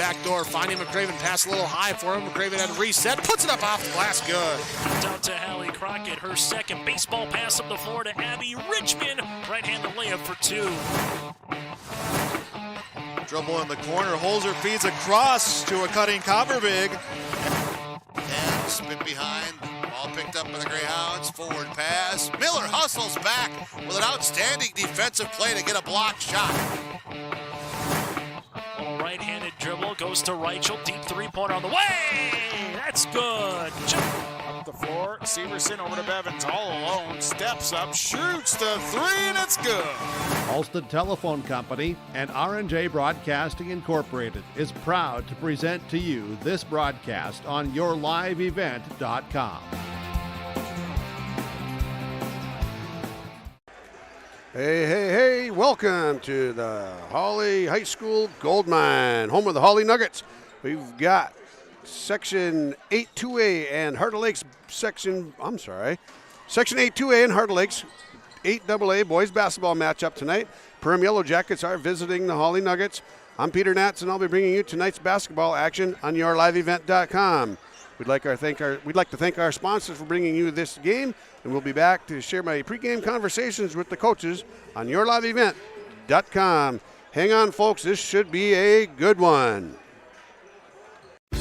backdoor, finding McCraven, pass a little high for him. McCraven had a reset, puts it up off the glass, good. Out to Hawley Crockett, her second baseball pass up the floor to Abby Richmond. Right-handed layup for 2. Dribble in the corner, Holzer feeds across to a cutting Copperbig. And spin behind, ball picked up by the Greyhounds, forward pass. Miller hustles back with an outstanding defensive play to get a block shot. Little right-handed dribble, goes to Reichel, deep three-pointer on the way! That's good! Up the floor, Severson over to Bevins, all alone, steps up, shoots the 3, and it's good! Alston Telephone Company and R&J Broadcasting Incorporated is proud to present to you this broadcast on yourliveevent.com. Hey, welcome to the Hawley High School Gold Mine, home of the Hawley Nuggets. We've got Section 8-2A and Heart of Lakes Section 8-2A and Heart of Lakes 8AA boys basketball matchup tonight. Perham Yellow Jackets are visiting the Hawley Nuggets. I'm Peter Natz, and I'll be bringing you tonight's basketball action on yourliveevent.com. We'd like to thank our sponsors for bringing you this game, and we'll be back to share my pregame conversations with the coaches on yourliveevent.com. Hang on, folks. This should be a good one.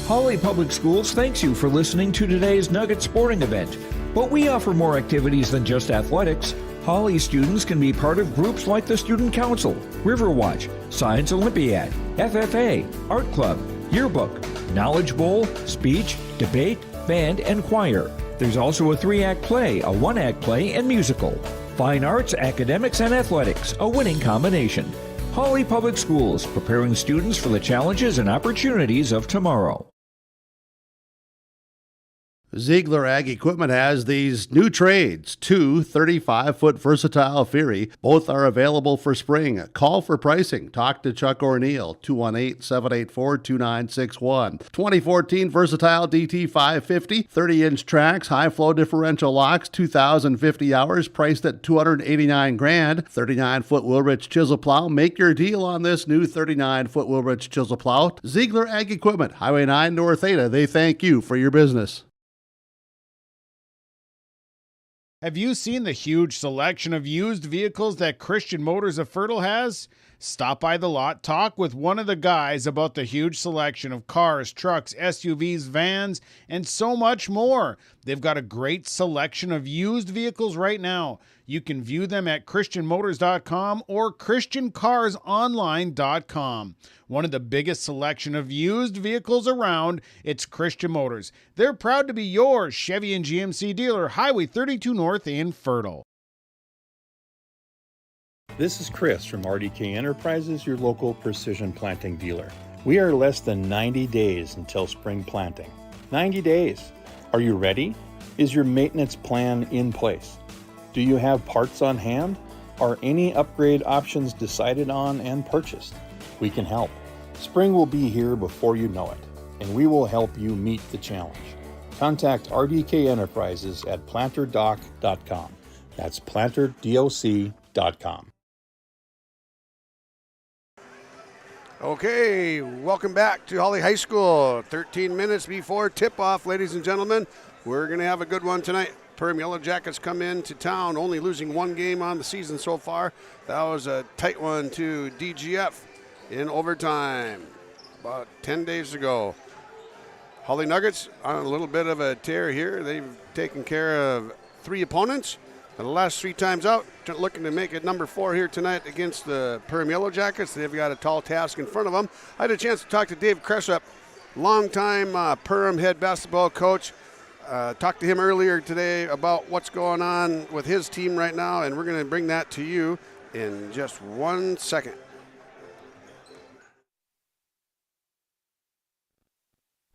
Hawley Public Schools thanks you for listening to today's Nugget sporting event. But we offer more activities than just athletics. Hawley students can be part of groups like the Student Council, Riverwatch, Science Olympiad, FFA, Art Club, Yearbook, Knowledge Bowl, Speech, Debate, Band, and Choir. There's also a 3-act play, a 1-act play, and musical. Fine arts, academics, and athletics, a winning combination. Hawley Public Schools, preparing students for the challenges and opportunities of tomorrow. Ziegler Ag Equipment has these new trades, 2 35-foot versatile Fury. Both are available for spring. Call for pricing. Talk to Chuck O'Neill, 218-784-2961. 2014 versatile DT 550, 30-inch tracks, high-flow differential locks, 2,050 hours, priced at $289,000. 39-foot Wilrich chisel plow. Make your deal on this new 39-foot Wilrich chisel plow. Ziegler Ag Equipment, Highway 9 North Ada. They thank you for your business. Have you seen the huge selection of used vehicles that Christian Motors of Fertile has? Stop by the lot, talk with one of the guys about the huge selection of cars, trucks, SUVs, vans, and so much more. They've got a great selection of used vehicles right now. You can view them at christianmotors.com or christiancarsonline.com. One of the biggest selection of used vehicles around, it's Christian Motors. They're proud to be your Chevy and GMC dealer, Highway 32 North in Fertile. This is Chris from RDK Enterprises, your local precision planting dealer. We are less than 90 days until spring planting. 90 days. Are you ready? Is your maintenance plan in place? Do you have parts on hand? Are any upgrade options decided on and purchased? We can help. Spring will be here before you know it, and we will help you meet the challenge. Contact RDK Enterprises at planterdoc.com. That's planterdoc.com. Okay, welcome back to Hawley High School. 13 minutes before tip-off, ladies and gentlemen. We're going to have a good one tonight. Perham Yellow Jackets come into town, only losing one game on the season so far. That was a tight one to DGF in overtime about 10 days ago. Hawley Nuggets on a little bit of a tear here. They've taken care of 3 opponents. And the last 3 times out, looking to make it number 4 here tonight against the Perham Yellow Jackets. They've got a tall task in front of them. I had a chance to talk to Dave Cressup, longtime Perham head basketball coach. Talked to him earlier today about what's going on with his team right now, and we're going to bring that to you in just 1 second.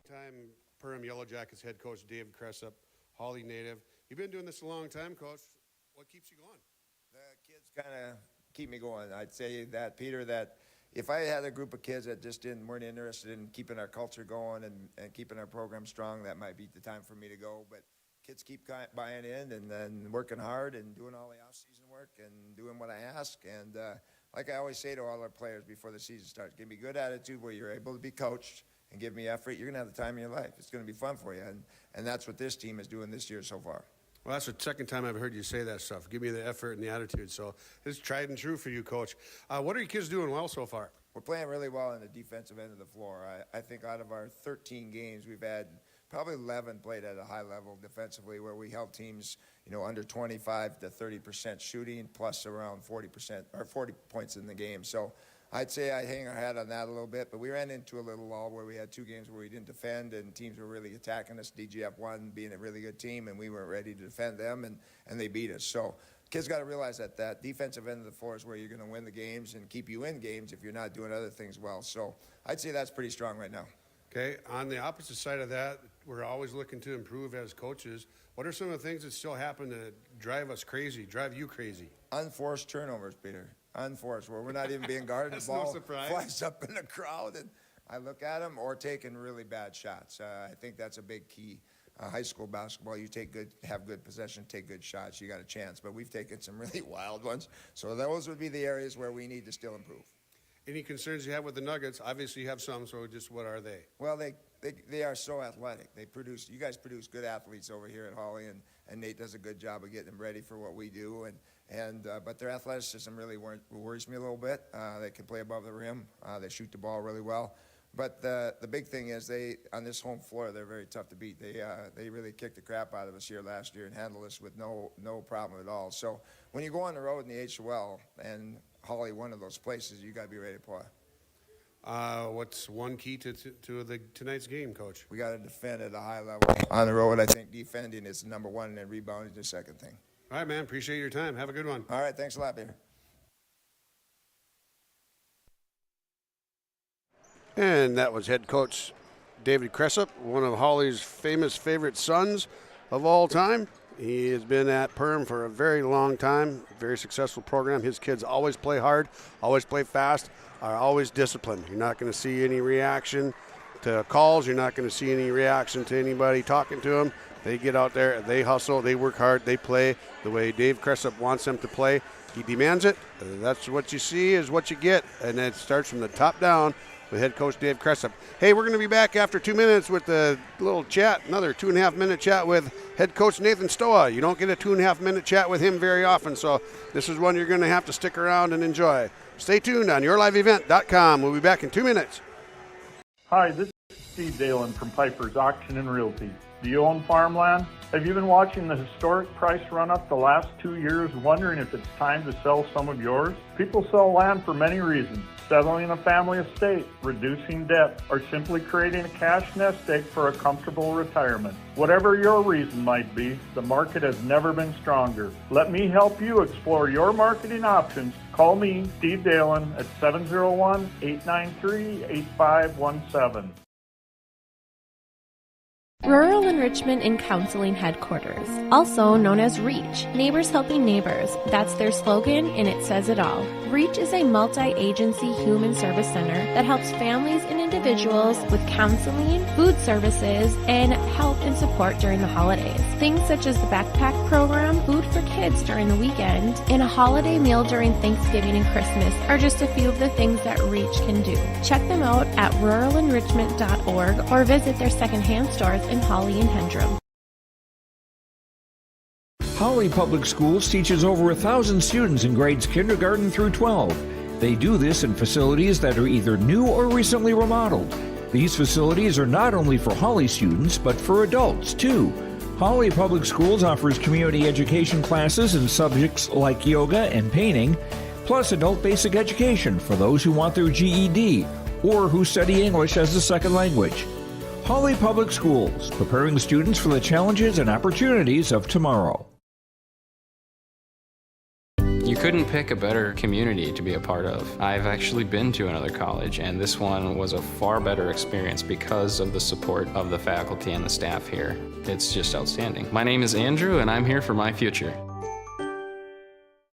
Time Perham Yellow Jackets head coach Dave Cressup, Hawley native. You've been doing this a long time, Coach. What keeps you going? The kids kind of keep me going. I'd say that, Peter, that if I had a group of kids that just weren't interested in keeping our culture going and keeping our program strong, that might be the time for me to go. But kids keep buying in and then working hard and doing all the off-season work and doing what I ask. And like I always say to all our players before the season starts, give me good attitude where you're able to be coached and give me effort. You're going to have the time of your life. It's going to be fun for you. And that's what this team is doing this year so far. Well, that's the second time I've heard you say that stuff. Give me the effort and the attitude. So it's tried and true for you, Coach. What are your kids doing well so far? We're playing really well on the defensive end of the floor. I think out of our 13 games, we've had probably 11 played at a high level defensively, where we held teams, under 25 to 30% shooting, plus around 40% or 40 points in the game. So I'd say I'd hang our hat on that a little bit, but we ran into a little lull where we had 2 games where we didn't defend, and teams were really attacking us. DGF1 being a really good team, and we weren't ready to defend them, and they beat us. So kids got to realize that defensive end of the floor is where you're going to win the games and keep you in games if you're not doing other things well. So I'd say that's pretty strong right now. Okay, on the opposite side of that, we're always looking to improve as coaches. What are some of the things that still happen that drive us crazy, drive you crazy? Unforced turnovers, Peter. Unforced, where we're not even being guarded. That's the ball no surprise. Flies up in the crowd, and I look at them, or taking really bad shots. I think that's a big key. High school basketball, you have good possession, take good shots, you got a chance. But we've taken some really wild ones. So those would be the areas where we need to still improve. Any concerns you have with the Nuggets? Obviously you have some, so just what are they? Well, they are so athletic. You guys produce good athletes over here at Hawley, and Nate does a good job of getting them ready for what we do. But their athleticism really worries me a little bit. They can play above the rim. They shoot the ball really well. But the big thing is on this home floor, they're very tough to beat. They really kicked the crap out of us here last year and handled us with no problem at all. So when you go on the road in the HOL, and Hawley, one of those places, you got to be ready to play. What's one key to tonight's game, Coach? We got to defend at a high level. On the road, I think defending is number one, and then rebounding is the second thing. All right, man. Appreciate your time. Have a good one. All right. Thanks a lot, Peter. And that was head coach David Cressup, one of Hawley's famous favorite sons of all time. He has been at Perham for a very long time, very successful program. His kids always play hard, always play fast, are always disciplined. You're not going to see any reaction to calls. You're not going to see any reaction to anybody talking to them. They get out there, they hustle, they work hard, they play the way Dave Cressup wants them to play. He demands it. That's what you see is what you get, and it starts from the top down with head coach Dave Cressup. Hey, we're going to be back after 2 minutes with a little chat, another 2.5-minute chat with head coach Nathan Stowa. You don't get a 2.5-minute chat with him very often, so this is one you're going to have to stick around and enjoy. Stay tuned on yourliveevent.com. We'll be back in 2 minutes. Hi, this is Steve Dalen from Piper's Auction and Realty. Do you own farmland? Have you been watching the historic price run up the last 2 years, wondering if it's time to sell some of yours? People sell land for many reasons: settling a family estate, reducing debt, or simply creating a cash nest egg for a comfortable retirement. Whatever your reason might be, the market has never been stronger. Let me help you explore your marketing options. Call me, Steve Dalen, at 701-893-8517. Rural Enrichment and Counseling Headquarters, also known as REACH, Neighbors Helping Neighbors. That's their slogan, and it says it all. REACH is a multi-agency human service center that helps families and individuals with counseling, food services, and help and support during the holidays. Things such as the backpack program, food for kids during the weekend, and a holiday meal during Thanksgiving and Christmas are just a few of the things that REACH can do. Check them out at ruralenrichment.org or visit their secondhand stores in Hawley and Hendrum. Hawley Public Schools teaches over 1,000 students in grades kindergarten through 12. They do this in facilities that are either new or recently remodeled. These facilities are not only for Hawley students, but for adults too. Hawley Public Schools offers community education classes in subjects like yoga and painting, plus adult basic education for those who want their GED or who study English as a second language. Hawley Public Schools, preparing students for the challenges and opportunities of tomorrow. You couldn't pick a better community to be a part of. I've actually been to another college, and this one was a far better experience because of the support of the faculty and the staff here. It's just outstanding. My name is Andrew, and I'm here for my future.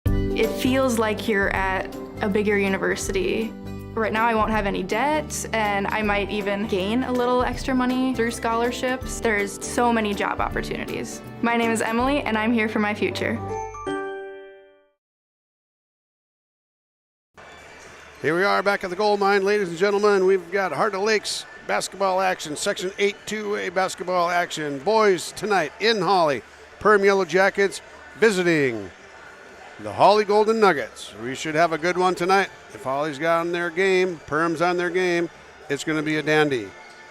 It feels like you're at a bigger university. Right now I won't have any debt, and I might even gain a little extra money through scholarships. There's so many job opportunities. My name is Emily, and I'm here for my future. Here we are back at the gold mine, ladies and gentlemen. We've got Heart of Lakes basketball action, Section 8 2A basketball action. Boys tonight in Hawley, Perham Yellow Jackets visiting the Hawley Golden Nuggets. We should have a good one tonight. If Hawley's got on their game, Perham's on their game, it's going to be a dandy.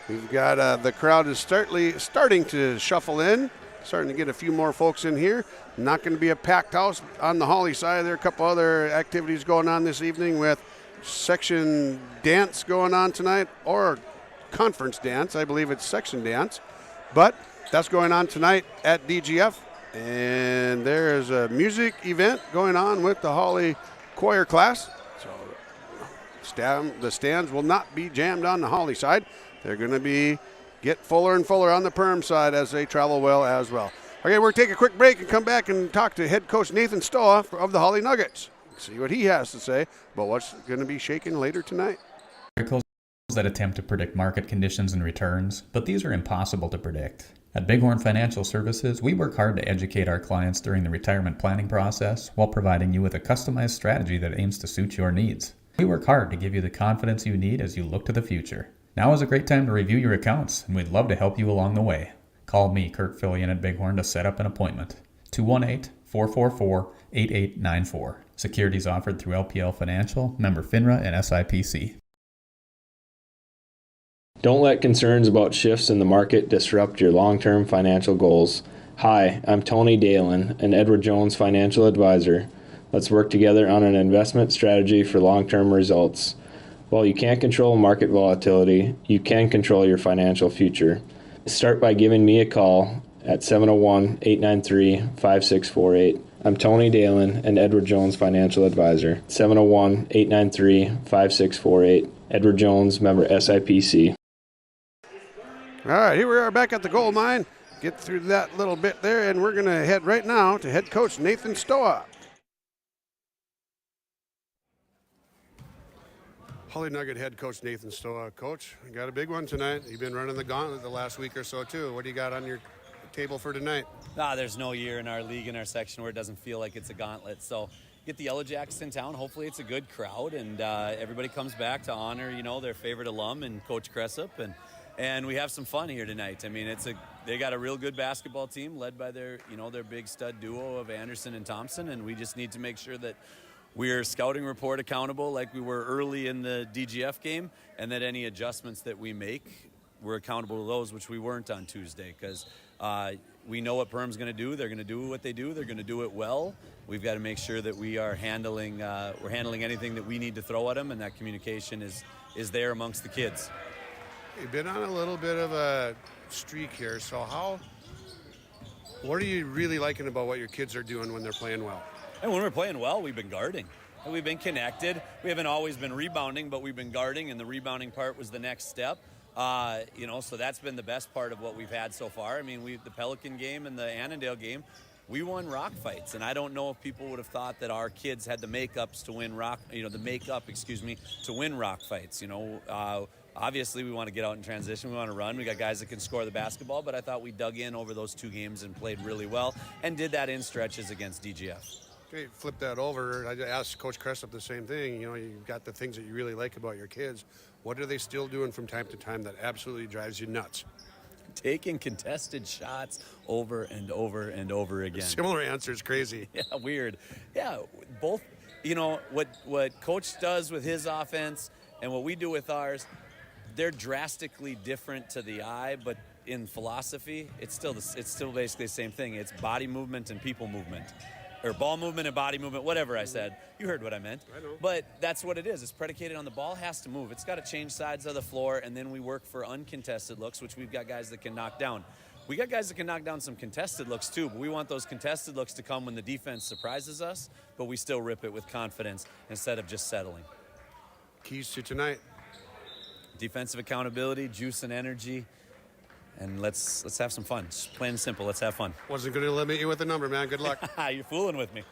We've got the crowd is starting to shuffle in, starting to get a few more folks in here. Not going to be a packed house on the Hawley side. There are a couple other activities going on this evening with section dance going on tonight, or conference dance. I believe it's section dance. But that's going on tonight at DGF. And there's a music event going on with the Hawley choir class. So the stands will not be jammed on the Hawley side. They're going to get fuller and fuller on the Perham side as they travel well as well. Okay, we're going to take a quick break and come back and talk to head coach Nathan Stowa of the Hawley Nuggets. See what he has to say about what's going to be shaking later tonight. Articles that attempt to predict market conditions and returns, but these are impossible to predict. At Bighorn Financial Services, we work hard to educate our clients during the retirement planning process while providing you with a customized strategy that aims to suit your needs. We work hard to give you the confidence you need as you look to the future. Now is a great time to review your accounts, and we'd love to help you along the way. Call me, Kurt Fillion at Bighorn, to set up an appointment. 218-444-8894. Securities offered through LPL Financial, member FINRA and SIPC. Don't let concerns about shifts in the market disrupt your long-term financial goals. Hi, I'm Tony Dalen, an Edward Jones financial advisor. Let's work together on an investment strategy for long-term results. While you can't control market volatility, you can control your financial future. Start by giving me a call at 701-893-5648. I'm Tony Dalen, an Edward Jones financial advisor. 701-893-5648. Edward Jones, member SIPC. All right, here we are back at the gold mine. Get through that little bit there, and we're going to head right now to head coach Nathan Stowa. Hawley Nugget head coach Nathan Stowa. Coach, you got a big one tonight. You've been running the gauntlet the last week or so, too. What do you got on your table for tonight? There's no year in our league, in our section, where it doesn't feel like it's a gauntlet. So get the Yellow Jackets in town. Hopefully it's a good crowd, and everybody comes back to honor, their favorite alum and Coach Cressup, and we have some fun here tonight. I mean, they got a real good basketball team led by their big stud duo of Anderson and Thompson, and we just need to make sure that we're scouting report accountable like we were early in the DGF game, and that any adjustments that we make, we're accountable to those, which we weren't on Tuesday, because we know what Perham's going to do. They're going to do what they do. They're going to do it well. We've got to make sure that we are handling anything that we need to throw at them, and that communication is there amongst the kids. You've been on a little bit of a streak here, so what are you really liking about what your kids are doing when they're playing well? And when we're playing well, we've been guarding. And we've been connected. We haven't always been rebounding, but we've been guarding, and the rebounding part was the next step. So that's been the best part of what we've had so far. I mean, the Pelican game and the Annandale game, we won rock fights, and I don't know if people would have thought that our kids had the makeups to win rock fights. Obviously, we want to get out in transition. We want to run. We got guys that can score the basketball, but I thought we dug in over those two games and played really well and did that in stretches against DGF. Okay, flip that over. I asked Coach Cressup the same thing. You've got the things that you really like about your kids. What are they still doing from time to time that absolutely drives you nuts? Taking contested shots over and over and over again. Similar answer is crazy. Yeah, weird. Yeah, both. What Coach does with his offense and what we do with ours, they're drastically different to the eye, but in philosophy, it's still basically the same thing. It's body movement and people movement. Or ball movement and body movement, whatever I said. You heard what I meant. I know. But that's what it is. It's predicated on the ball has to move. It's got to change sides of the floor, and then we work for uncontested looks, which we've got guys that can knock down. We got guys that can knock down some contested looks too, but we want those contested looks to come when the defense surprises us, but we still rip it with confidence instead of just settling. Keys to tonight. Defensive accountability, juice and energy. And let's have some fun. Just plain and simple, let's have fun. Wasn't going to limit you with a number, man. Good luck. You're fooling with me.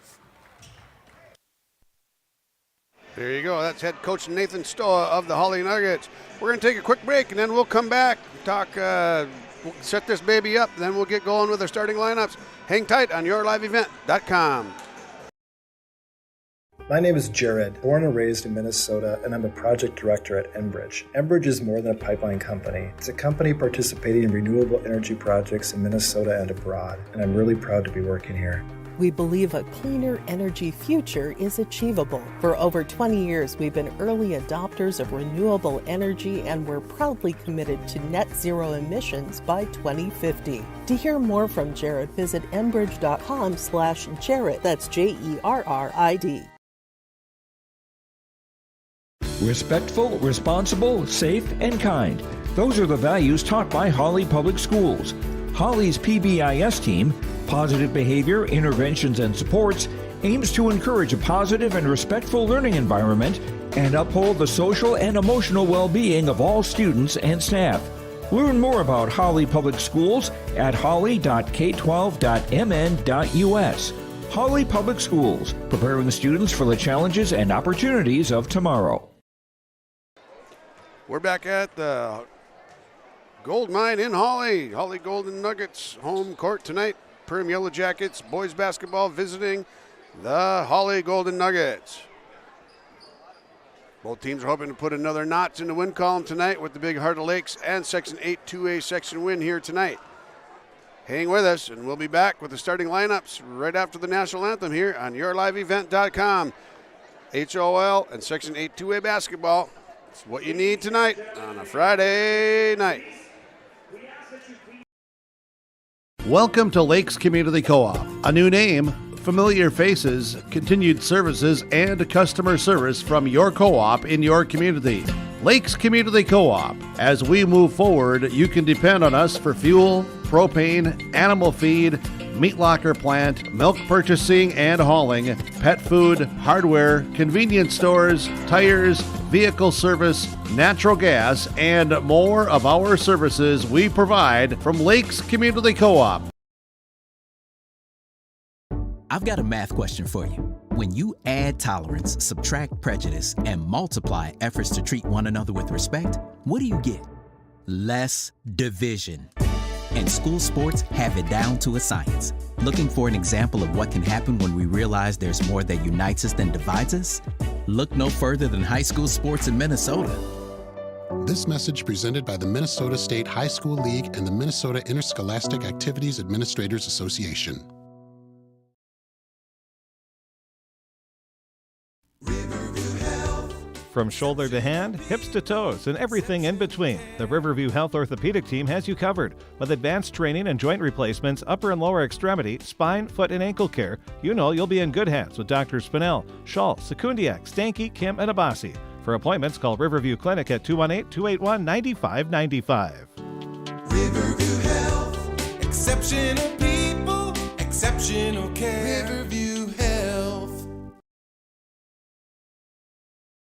There you go. That's head coach Nathan Stowa of the Hawley Nuggets. We're going to take a quick break, and then we'll come back, talk, we'll set this baby up, then we'll get going with our starting lineups. Hang tight on yourliveevent.com. My name is Jared, born and raised in Minnesota, and I'm a project director at Enbridge. Enbridge is more than a pipeline company. It's a company participating in renewable energy projects in Minnesota and abroad, and I'm really proud to be working here. We believe a cleaner energy future is achievable. For over 20 years, we've been early adopters of renewable energy, and we're proudly committed to net zero emissions by 2050. To hear more from Jared, visit enbridge.com/Jared. That's JERRID. Respectful, responsible, safe, and kind. Those are the values taught by Hawley Public Schools. Hawley's PBIS team, Positive Behavior, Interventions, and Supports, aims to encourage a positive and respectful learning environment and uphold the social and emotional well-being of all students and staff. Learn more about Hawley Public Schools at hawley.k12.mn.us. Hawley Public Schools, preparing students for the challenges and opportunities of tomorrow. We're back at the Gold Mine in Hawley. Hawley Golden Nuggets home court tonight. Perham Yellow Jackets boys basketball visiting the Hawley Golden Nuggets. Both teams are hoping to put another notch in the win column tonight with the big Heart of Lakes and Section 8 2A section win here tonight. Hang with us, and we'll be back with the starting lineups right after the national anthem here on yourliveevent.com. HOL and Section 8 2A basketball. It's what you need tonight on a Friday night. Welcome to Lakes Community Co-op. A new name, familiar faces, continued services, and customer service from your co-op in your community. Lakes Community Co-op. As we move forward, you can depend on us for fuel, propane, animal feed, meat locker plant, milk purchasing and hauling, pet food, hardware, convenience stores, tires, vehicle service, natural gas, and more of our services we provide from Lakes Community Co-op. I've got a math question for you. When you add tolerance, subtract prejudice, and multiply efforts to treat one another with respect, what do you get? Less division. And school sports have it down to a science. Looking for an example of what can happen when we realize there's more that unites us than divides us? Look no further than high school sports in Minnesota. This message presented by the Minnesota State High School League and the Minnesota Interscholastic Activities Administrators Association. From shoulder to hand, hips to toes, and everything in between, the Riverview Health Orthopedic Team has you covered. With advanced training and joint replacements, upper and lower extremity, spine, foot, and ankle care, you know you'll be in good hands with Drs. Spinell, Schall, Sekundiak, Stanky, Kim, and Abasi. For appointments, call Riverview Clinic at 218-281-9595. Riverview Health, exceptional people, exceptional care. Riverview Health.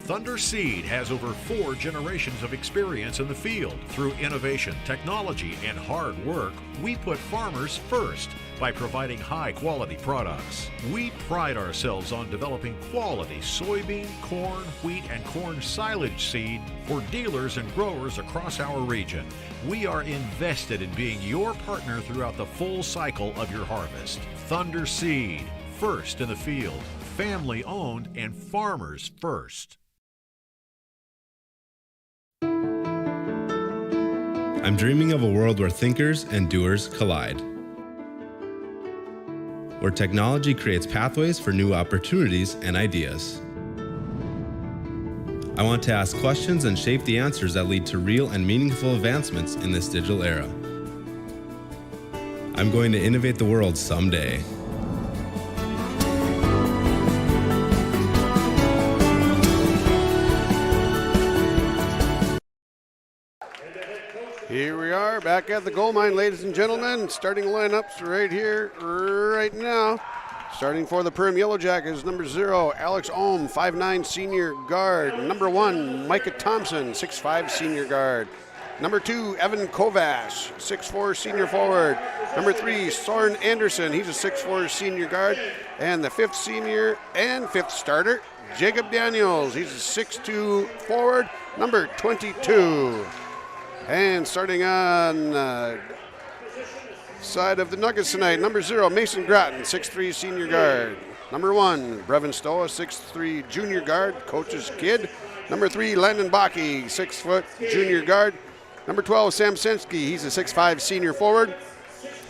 Thunder Seed has over 4 generations of experience in the field. Through innovation, technology, and hard work, we put farmers first by providing high-quality products. We pride ourselves on developing quality soybean, corn, wheat, and corn silage seed for dealers and growers across our region. We are invested in being your partner throughout the full cycle of your harvest. Thunder Seed, first in the field, family-owned and farmers first. I'm dreaming of a world where thinkers and doers collide. Where technology creates pathways for new opportunities and ideas. I want to ask questions and shape the answers that lead to real and meaningful advancements in this digital era. I'm going to innovate the world someday. Here we are back at the gold mine, ladies and gentlemen. Starting lineups right here, right now. Starting for the Perham Yellow Jackets, number 0, Alex Ohm, 5'9", senior guard. Number 1, Micah Thompson, 6'5", senior guard. Number 2, Evan Kovash, 6'4", senior forward. Number 3, Soren Anderson, he's a 6'4", senior guard. And the 5th senior and 5th starter, Jacob Daniels, he's a 6'2", forward, number 22. And starting on side of the Nuggets tonight, number 0, Mason Groton, 6'3", senior guard. Number 1, Brevin Stowa, 6'3" junior guard, coach's kid. Number 3, Landon Baki, 6 foot junior guard. Number 12, Sam Sensky, he's a 6'5" senior forward.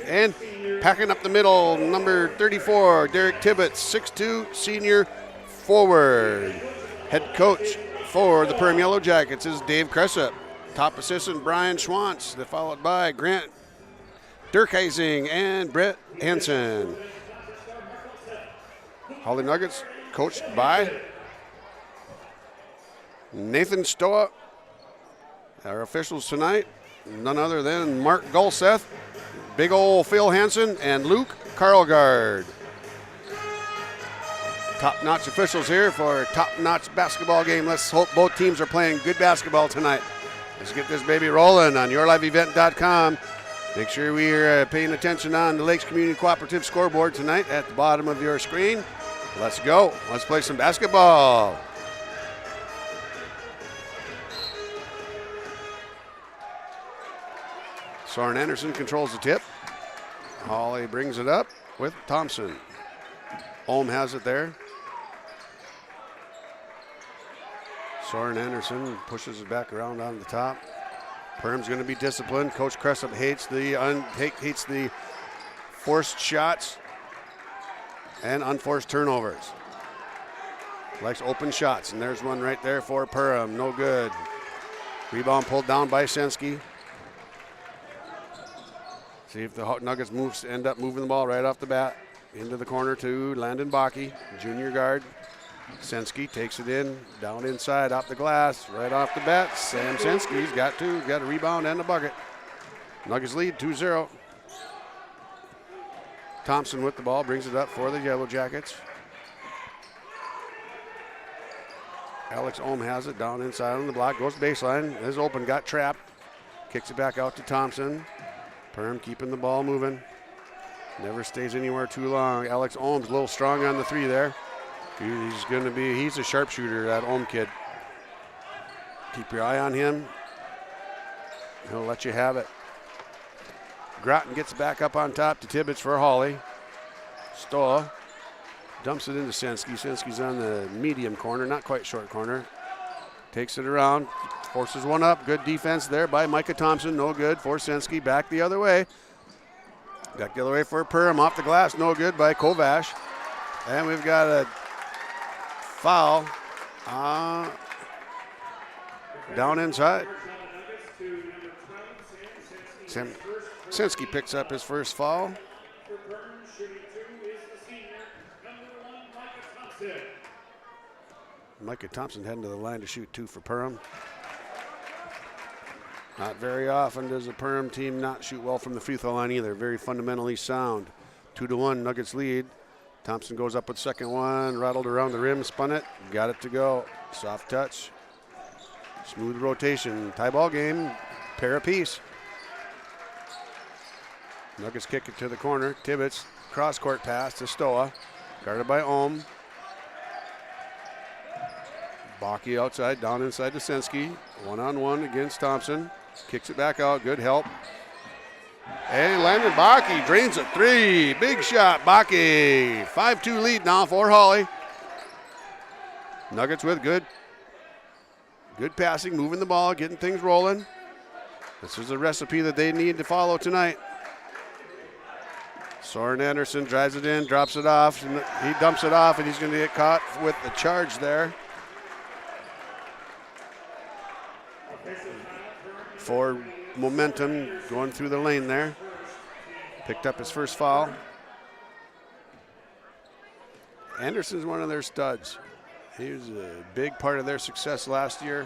And packing up the middle, number 34, Derek Tibbetts, 6'2" senior forward. Head coach for the Perham Yellow Jackets is Dave Cressup. Top assistant, Brian Schwantz, followed by Grant Durkheising and Brett Hansen. Hawley Nuggets coached by Nathan Stowa. Our officials tonight, none other than Mark Gulseth, big ol' Phil Hansen, and Luke Karlgaard. Top-notch officials here for a top-notch basketball game. Let's hope both teams are playing good basketball tonight. Let's get this baby rolling on yourliveevent.com. Make sure we're paying attention on the Lakes Community Cooperative scoreboard tonight at the bottom of your screen. Let's go. Let's play some basketball. Soren Anderson controls the tip. Hawley brings it up with Thompson. Ohm has it there. Soren Anderson pushes it back around on the top. Perham's going to be disciplined. Coach Cressup hates the forced shots and unforced turnovers. Likes open shots, and there's one right there for Perham. No good. Rebound pulled down by Sensky. See if the Nuggets end up moving the ball right off the bat. Into the corner to Landon Baki, junior guard. Sensky takes it in, down inside, off the glass, right off the bat. Sam Sensky's got a rebound and a bucket. Nuggets lead 2-0. Thompson with the ball, brings it up for the Yellow Jackets. Alex Ohm has it down inside on the block, goes baseline, is open, got trapped. Kicks it back out to Thompson. Perham keeping the ball moving. Never stays anywhere too long. Alex Ohm's a little strong on the three there. He's a sharpshooter, that Ohm kid. Keep your eye on him. He'll let you have it. Groton gets back up on top to Tibbetts for Hawley. Stowa dumps it into Sensky. Sensky's on the medium corner, not quite short corner. Takes it around, forces one up. Good defense there by Micah Thompson. No good for Sensky. Back the other way. Back the other way for Perham. Off the glass. No good by Kovash. And we've got a foul down inside. Sensky picks up his first foul. Micah Thompson heading to the line to shoot 2 for Perham. Not very often does a Perham team not shoot well from the free throw line either. Very fundamentally sound. 2-1 Nuggets lead. Thompson goes up with second one, rattled around the rim, spun it, got it to go. Soft touch. Smooth rotation. Tie ball game, pair apiece. Nuggets kick it to the corner. Tibbetts, cross-court pass to Stowa. Guarded by Ohm. Baki outside, down inside to Sensky. One-on-one against Thompson. Kicks it back out, good help. And Landon Baki drains a 3. Big shot, Baki. 5-2 lead now for Hawley. Nuggets with good passing, moving the ball, getting things rolling. This is a recipe that they need to follow tonight. Soren Anderson drives it in, drops it off, and he dumps it off, and he's going to get caught with the charge there. For momentum going through the lane there. Picked up his first foul. Anderson's one of their studs. He was a big part of their success last year.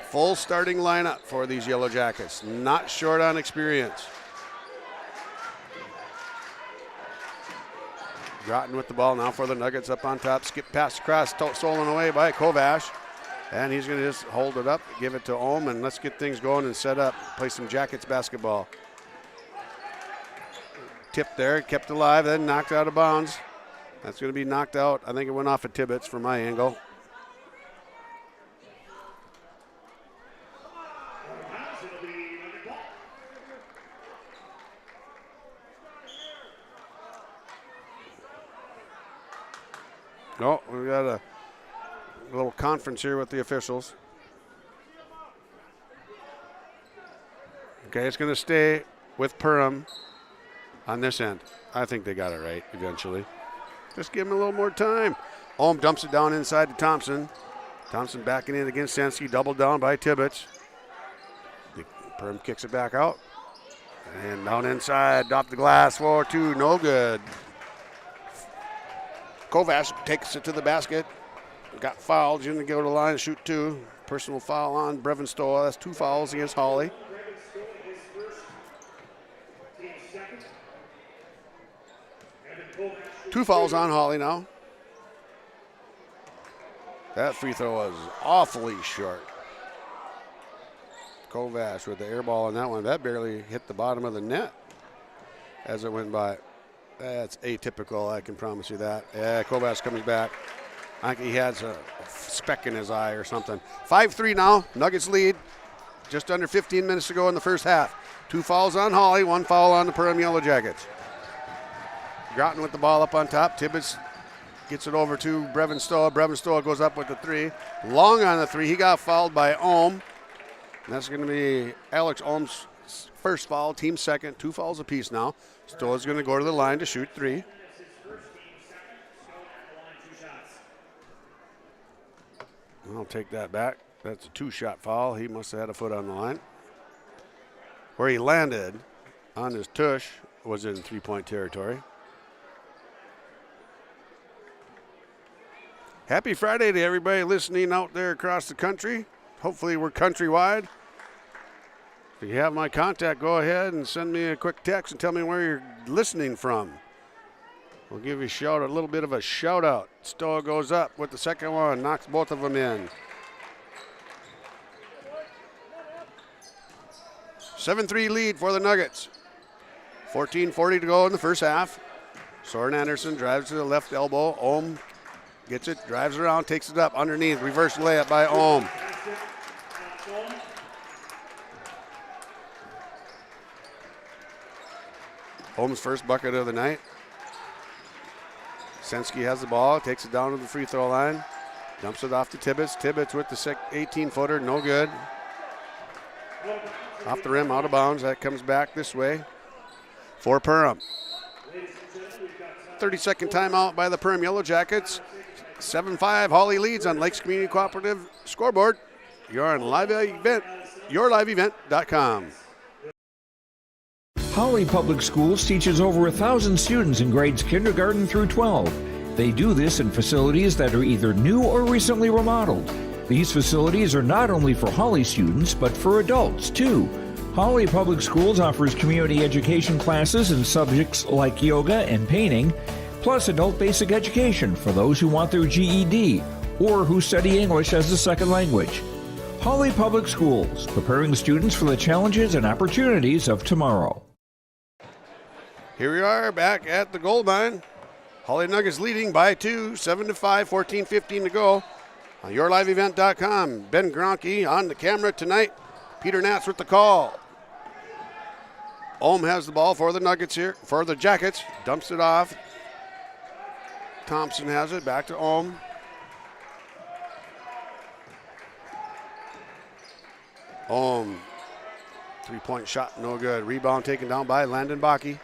Full starting lineup for these Yellow Jackets. Not short on experience. Groton with the ball now for the Nuggets up on top. Skip pass across, stolen away by Kovash. And he's going to just hold it up, give it to Ohm, and let's get things going and set up, play some Jackets basketball. Tip there, kept alive, then knocked out of bounds. That's going to be knocked out. I think it went off of Tibbetts from my angle. No, we got a little conference here with the officials. Okay, it's going to stay with Perham on this end. I think they got it right eventually. Just give him a little more time. Ohm dumps it down inside to Thompson. Thompson backing in against Senske, doubled down by Tibbetts. Perham kicks it back out. And down inside, off the glass, 4-2, no good. Kovac takes it to the basket. Got fouled. He's going to go to the line and shoot 2. Personal foul on Brevin Stowa. That's 2 fouls against Hawley. Two fouls on Hawley now. That free throw was awfully short. Kovac with the air ball on that one. That barely hit the bottom of the net as it went by. That's atypical, I can promise you that. Yeah, Kovac comes back. I think he has a speck in his eye or something. 5-3 now. Nuggets lead. Just under 15 minutes to go in the first half. 2 fouls on Hawley, 1 foul on the Perham Yellow Jackets. Groton with the ball up on top. Tibbetts gets it over to Brevin Stowa. Brevin Stowa goes up with the 3. Long on the 3. He got fouled by Ohm. And that's going to be Alex Ohm's first foul, team second. 2 fouls apiece now. Stowa's going to go to the line to shoot 3. I'll take that back. That's a 2-shot foul. He must have had a foot on the line. Where he landed on his tush was in 3-point territory. Happy Friday to everybody listening out there across the country. Hopefully we're countrywide. If you have my contact, go ahead and send me a quick text and tell me where you're listening from. We'll give you a little bit of a shout out. Stowa goes up with the second one, knocks both of them in. 7-3 lead for the Nuggets. 14:40 to go in the first half. Soren Anderson drives to the left elbow. Ohm gets it, drives around, takes it up underneath. Reverse layup by Ohm. Ohm's first bucket of the night. Senske has the ball, takes it down to the free throw line. Dumps it off to Tibbetts. Tibbetts with the 18-footer, no good. Off the rim, out of bounds. That comes back this way for Perham. 30-second timeout by the Perham Yellow Jackets. 7-5, Hawley leads on Lakes Community Cooperative scoreboard. You're on live event, yourliveevent.com. Hawley Public Schools teaches over 1,000 students in grades kindergarten through 12. They do this in facilities that are either new or recently remodeled. These facilities are not only for Hawley students, but for adults too. Hawley Public Schools offers community education classes in subjects like yoga and painting, plus adult basic education for those who want their GED or who study English as a second language. Hawley Public Schools, preparing students for the challenges and opportunities of tomorrow. Here we are back at the gold mine. Hawley Nuggets leading by 2, 7-5, 14:15 to go. On yourliveevent.com, Ben Gronke on the camera tonight. Peter Nats with the call. Ohm has the ball for the Nuggets here, for the Jackets. Dumps it off. Thompson has it, back to Ohm. Ohm, 3-point shot, no good. Rebound taken down by Landon Bakke.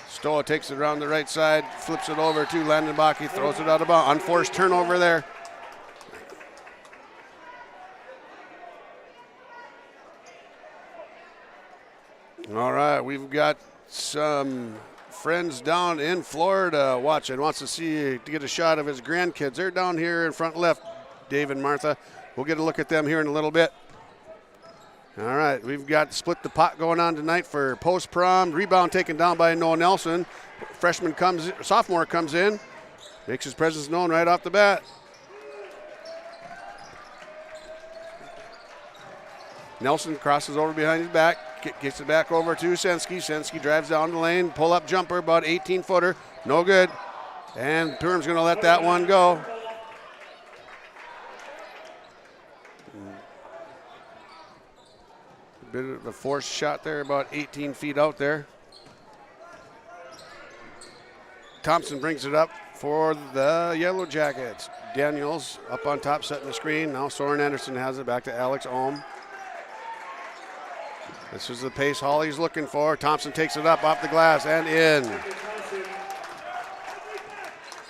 Stowa takes it around the right side, flips it over to Landon Bakke, throws it out of bounds. Unforced turnover there. All right, we've got some friends down in Florida watching. Wants to get a shot of his grandkids. They're down here in front left, Dave and Martha. We'll get a look at them here in a little bit. All right, we've got split the pot going on tonight for post-prom. Rebound taken down by Noah Nelson. Sophomore comes in, makes his presence known right off the bat. Nelson crosses over behind his back, gets it back over to Senske. Senske drives down the lane, pull-up jumper, about 18-footer, no good. And Perham's going to let that one go. Bit of a forced shot there, about 18 feet out there. Thompson brings it up for the Yellow Jackets. Daniels up on top, setting the screen. Now Soren Anderson has it back to Alex Ohm. This is the pace Hawley's looking for. Thompson takes it up off the glass and in.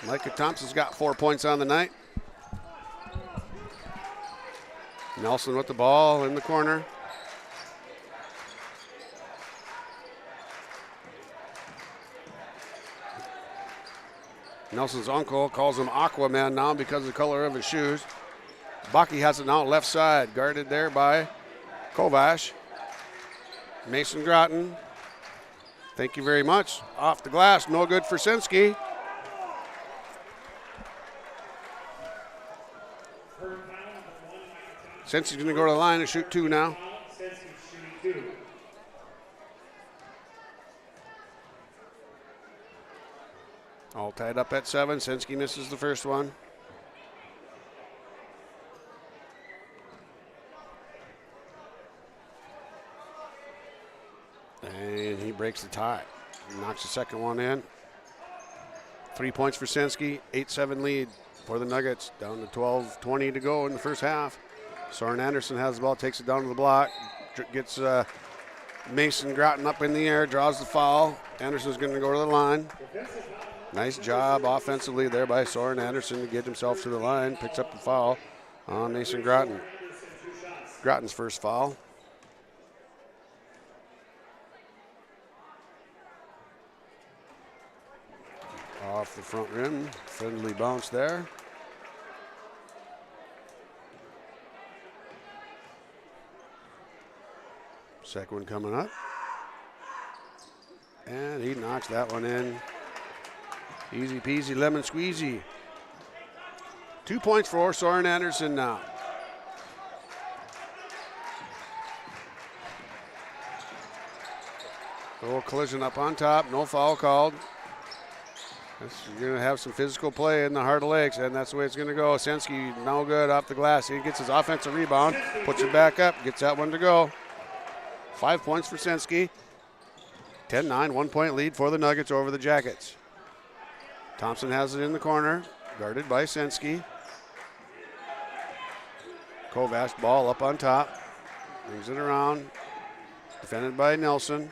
Micah Thompson's got 4 points on the night. Nelson with the ball in the corner. Nelson's uncle calls him Aquaman now because of the color of his shoes. Baki has it now left side, guarded there by Kovash. Mason Groton. Thank you very much. Off the glass, no good for Senski. Senski's going to go to the line and shoot 2 now. All tied up at 7. Senski misses the first one. And he breaks the tie. Knocks the second one in. 3 points for Senski. 8-7 lead for the Nuggets. Down to 12:20 to go in the first half. Soren Anderson has the ball, takes it down to the block. Gets Mason Groton up in the air, draws the foul. Anderson's going to go to the line. Nice job offensively there by Soren Anderson to get himself to the line. Picks up the foul on Mason Groton. Groton's first foul. Off the front rim. Friendly bounce there. Second one coming up. And he knocks that one in. Easy peasy lemon squeezy. 2 points for Soren Anderson now. Little collision up on top, no foul called. You're going to have some physical play in the Heart of Lakes, and that's the way it's going to go. Senski now good off the glass. He gets his offensive rebound, puts it back up, gets that one to go. 5 points for Senski. 10-9, 1 point lead for the Nuggets over the Jackets. Thompson has it in the corner, guarded by Senski. Kovac, ball up on top, brings it around, defended by Nelson.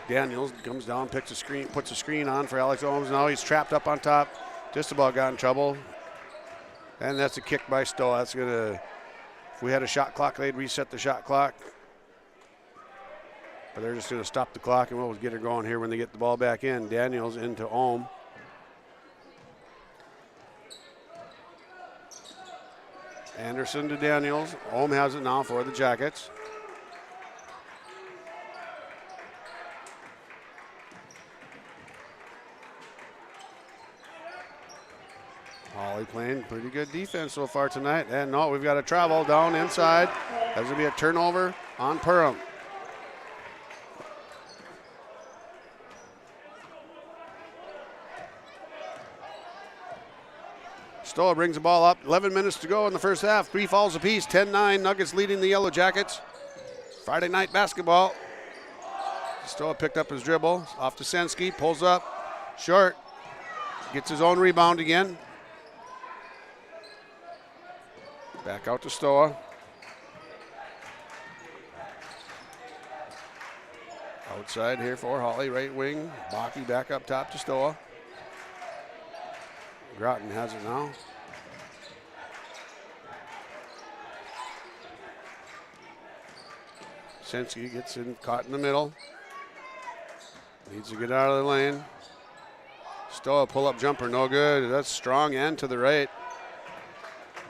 Daniels comes down, picks a screen, puts a screen on for Alex Ohms. Now he's trapped up on top, just about got in trouble. And that's a kick by Stowa. That's gonna, if we had a shot clock, they'd reset the shot clock. But they're just gonna stop the clock and we'll get her going here when they get the ball back in. Daniels into Ohm. Anderson to Daniels. Ohm has it now for the Jackets. Hawley playing pretty good defense so far tonight. And no, we've got a travel down inside. There's going to be a turnover on Perham. Stowa brings the ball up. 11 minutes to go in the first half. 3 fouls apiece. 10-9. Nuggets leading the Yellow Jackets. Friday night basketball. Stowa picked up his dribble. Off to Senski. Pulls up. Short. Gets his own rebound again. Back out to Stowa. Outside here for Hawley, right wing. Baki back up top to Stowa. Groton has it now. Senski gets in, caught in the middle. Needs to get out of the lane. Stowa pull-up jumper, no good. That's strong and to the right.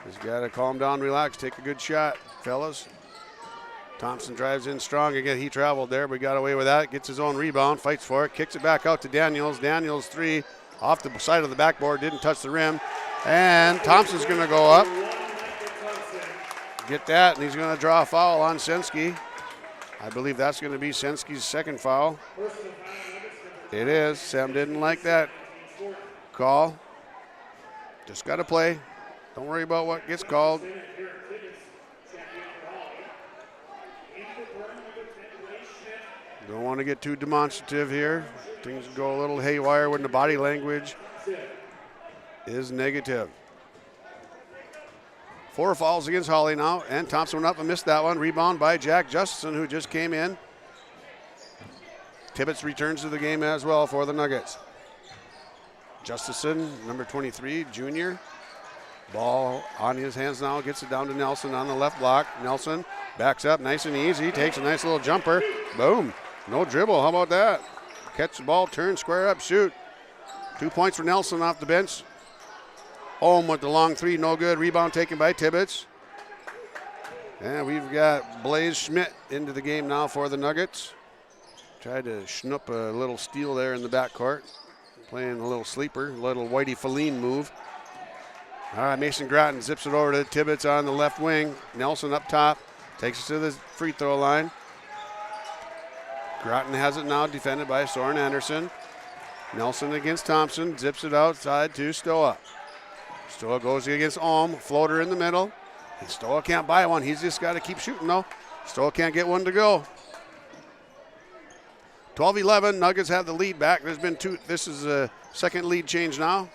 He's got to calm down, relax, take a good shot, fellas. Thompson drives in strong again. He traveled there, but got away with that. Gets his own rebound, fights for it, kicks it back out to Daniels. Daniels 3 off the side of the backboard, didn't touch the rim. And Thompson's going to go up. Get that, and he's going to draw a foul on Senski. I believe that's going to be Senski's second foul. It is. Sam didn't like that call. Just got to play. Don't worry about what gets called. Don't want to get too demonstrative here. Things go a little haywire when the body language is negative. 4 fouls against Hawley now, and Thompson went up and missed that one. Rebound by Jack Justison, who just came in. Tibbetts returns to the game as well for the Nuggets. Justison, number 23, junior. Ball on his hands now, gets it down to Nelson on the left block. Nelson backs up nice and easy, takes a nice little jumper. Boom, no dribble, how about that? Catch the ball, turn, square up, shoot. 2 points for Nelson off the bench. Ohm with the long three, no good. Rebound taken by Tibbetts. And we've got Blaze Schmidt into the game now for the Nuggets. Tried to schnoop a little steal there in the backcourt. Playing a little sleeper, a little Whitey Feline move. All right, Mason Groton zips it over to Tibbetts on the left wing. Nelson up top, takes it to the free throw line. Groton has it now, defended by Soren Anderson. Nelson against Thompson, zips it outside to Stowa. Stowa goes against Ohm, floater in the middle. And Stowa can't buy one, he's just got to keep shooting though. Stowa can't get one to go. 12-11, Nuggets have the lead back. There's been two, this is a second lead change now.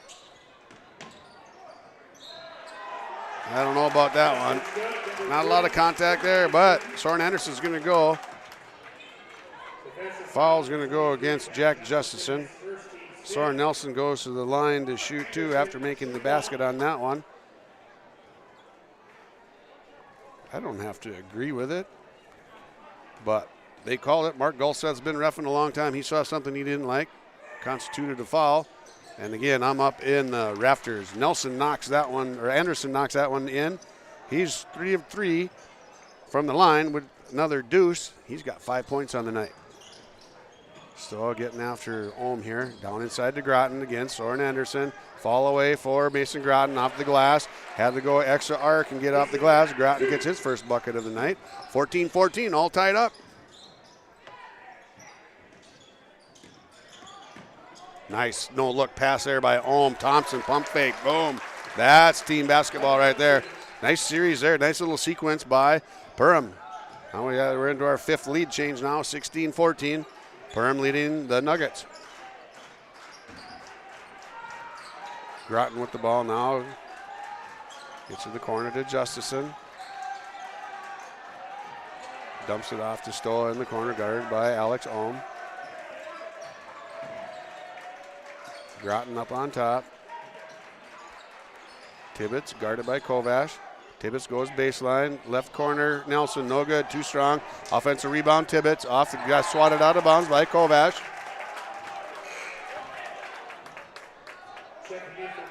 I don't know about that one. Not a lot of contact there, but Soren Anderson's going to go. Foul's going to go against Jack Justison. Soren Nelson goes to the line to shoot 2 after making the basket on that one. I don't have to agree with it, but they called it. Mark Gulsted's been reffing a long time. He saw something he didn't like, constituted a foul. And again, I'm up in the rafters. Nelson knocks that one, or Anderson knocks that one in. He's 3 of 3 from the line with another deuce. He's got 5 points on the night. Still getting after Ohm here. Down inside to Groton again. Soren Anderson. Fall away for Mason Groton off the glass. Had to go extra arc and get off the glass. Groton gets his first bucket of the night. 14-14, all tied up. Nice no-look pass there by Ohm. Thompson, pump fake, boom. That's team basketball right there. Nice series there. Nice little sequence by Perham. Now we're into our 5th lead change now, 16-14. Perham leading the Nuggets. Groton with the ball now. Gets to the corner to Justison. Dumps it off to Stowa in the corner, guarded by Alex Ohm. Groton up on top. Tibbetts guarded by Kovash. Tibbetts goes baseline. Left corner, Nelson, no good, too strong. Offensive rebound, Tibbetts. Got swatted out of bounds by Kovash.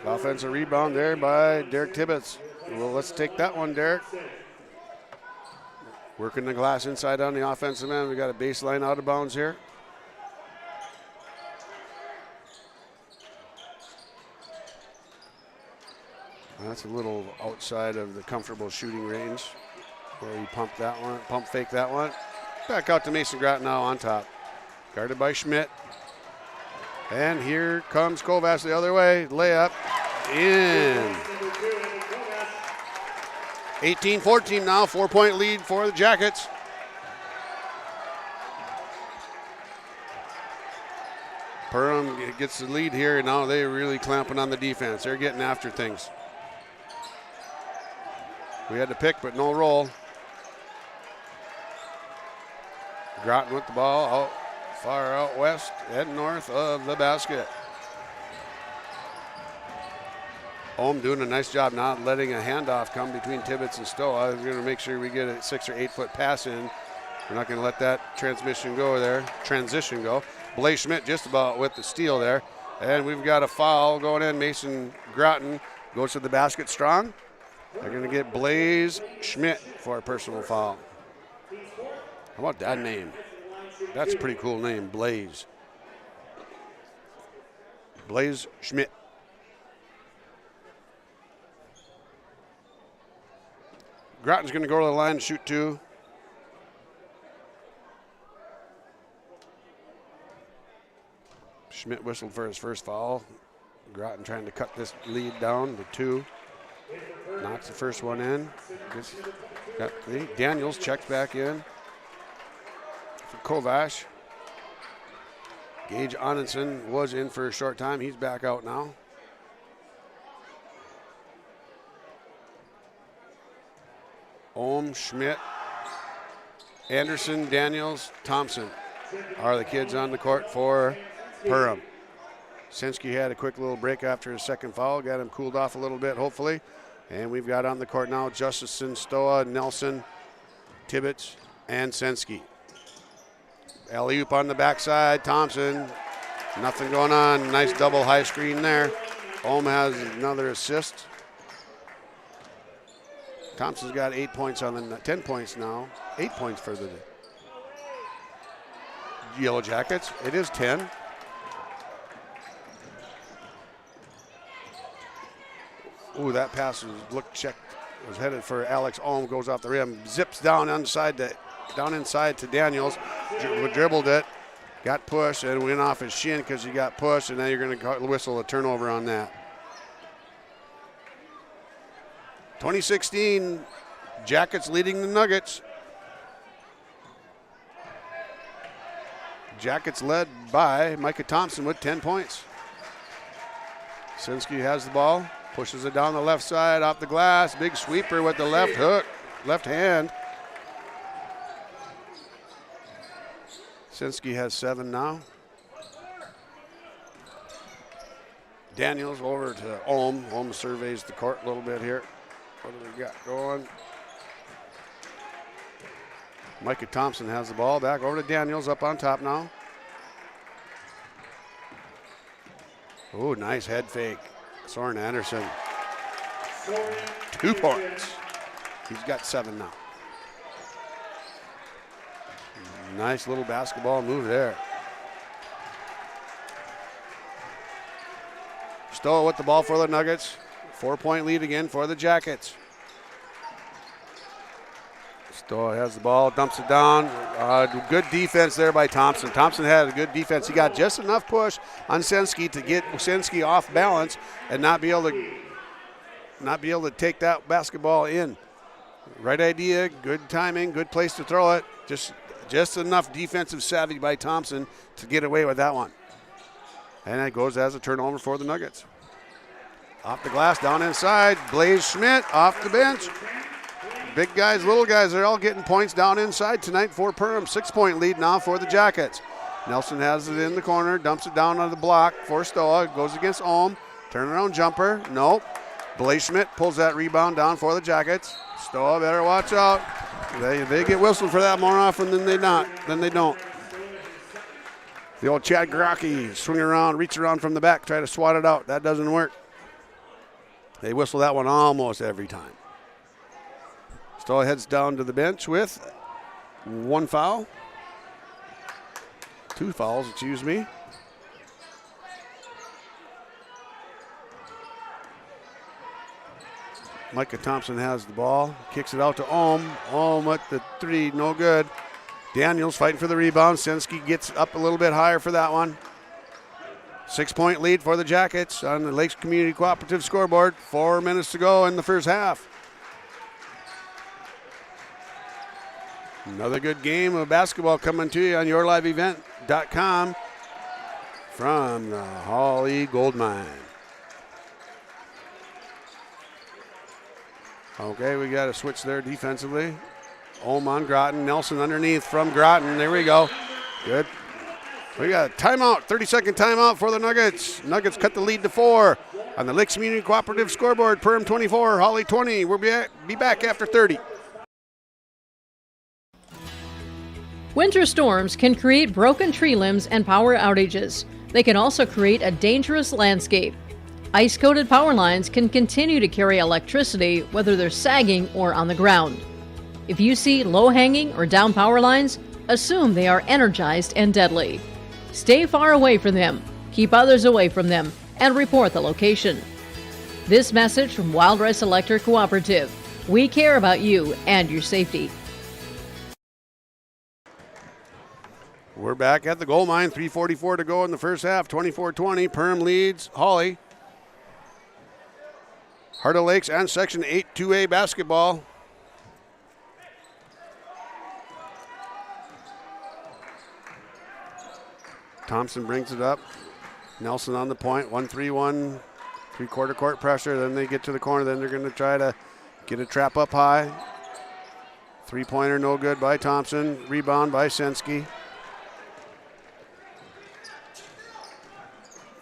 Offensive rebound there by Derek Tibbetts. Well, let's take that one, Derek. Working the glass inside on the offensive end. We got a baseline out of bounds here. That's a little outside of the comfortable shooting range where he pumped that one, pump fake that one. Back out to Mason Groton now on top. Guarded by Schmidt. And here comes Kovacs the other way. Layup in. 18-14 now, 4-point lead for the Jackets. Perham gets the lead here, and now they're really clamping on the defense. They're getting after things. We had to pick, but no roll. Groton with the ball out far out west and north of the basket. Ohm doing a nice job not letting a handoff come between Tibbetts and Stowa. We're going to make sure we get a 6 or 8 foot pass in. We're not going to let that transition go. Blaze Schmidt just about with the steal there. And we've got a foul going in. Mason Groton goes to the basket strong. They're going to get Blaze Schmidt for a personal foul. How about that name? That's a pretty cool name, Blaze. Blaze Schmidt. Groton's going to go to the line and shoot 2. Schmidt whistled for his first foul. Groton trying to cut this lead down to 2. Knocks the first one in. Daniels checks back in for Kovash. Gage Onenson was in for a short time. He's back out now. Ohm, Schmidt, Anderson, Daniels, Thompson are the kids on the court for Perham. Sensky had a quick little break after his second foul, got him cooled off a little bit, hopefully. And we've got on the court now Justin, Stowa, Nelson, Tibbetts, and Sensky. Alley-oop on the backside, Thompson. Nothing going on. Nice double high screen there. Ohm has another assist. Thompson's got 8 points on the 10 points now. 8 points for the Yellow Jackets. It is 10. Ooh, that pass was headed for Alex Ohm, goes off the rim, zips down inside to Daniels, dribbled it, got pushed, and went off his shin because he got pushed, and now you're going to whistle a turnover on that. 2016, Jackets leading the Nuggets. Jackets led by Micah Thompson with 10 points. Sensky has the ball, pushes it down the left side, off the glass, big sweeper with the left hook, left hand. Sensky has 7 now. Daniels over to Ohm. Ohm surveys the court a little bit here. What do we got going? Micah Thompson has the ball. Back over to Daniels, up on top now. Oh, nice head fake. Soren Anderson. 2 points. He's got 7 now. Nice little basketball move there. Stowa with the ball for the Nuggets. 4-point lead again for the Jackets. Stowa has the ball, dumps it down. Good defense there by Thompson. Thompson had a good defense. He got just enough push on Sensky to get Sensky off balance and not be able to take that basketball in. Right idea, good timing, good place to throw it. Just enough defensive savvy by Thompson to get away with that one. And it goes as a turnover for the Nuggets. Off the glass, down inside. Blaze Schmidt off the bench. Big guys, little guys, they're all getting points down inside tonight for Perham. 6-point lead now for the Jackets. Nelson has it in the corner, dumps it down on the block for Stowa. Goes against Ohm. Turnaround jumper. Nope. Blaze Schmidt pulls that rebound down for the Jackets. Stowa better watch out. They get whistled for that more often than they don't. The old Chad Grocki swing around, reach around from the back, try to swat it out. That doesn't work. They whistle that one almost every time. Stowa heads down to the bench with 1 foul. 2 fouls, excuse me. Micah Thompson has the ball, kicks it out to Ohm. Ohm at the 3, no good. Daniels fighting for the rebound. Sensky gets up a little bit higher for that one. 6-point lead for the Jackets on the Lakes Community Cooperative scoreboard. 4 minutes to go in the first half. Another good game of basketball coming to you on yourliveevent.com from the Hawley Gold Mine. Okay, we got to switch there defensively. Ohm on Groton. Nelson underneath from Groton. There we go. Good. We got a timeout, 30-second timeout for the Nuggets. Nuggets cut the lead to 4 on the Lakes Community Cooperative scoreboard. Perham 24, Hawley 20. We'll be back after 30. Winter storms can create broken tree limbs and power outages. They can also create a dangerous landscape. Ice-coated power lines can continue to carry electricity whether they're sagging or on the ground. If you see low-hanging or down power lines, assume they are energized and deadly. Stay far away from them, keep others away from them, and report the location. This message from Wild Rice Electric Cooperative. We care about you and your safety. We're back at the goal line. 3:44 to go in the first half. 24-20. Perham leads Hawley. Heart of Lakes and Section 8 2A basketball. Thompson brings it up. Nelson on the point, 1-3-1, three-quarter court pressure. Then they get to the corner. Then they're going to try to get a trap up high. Three-pointer no good by Thompson. Rebound by Senski.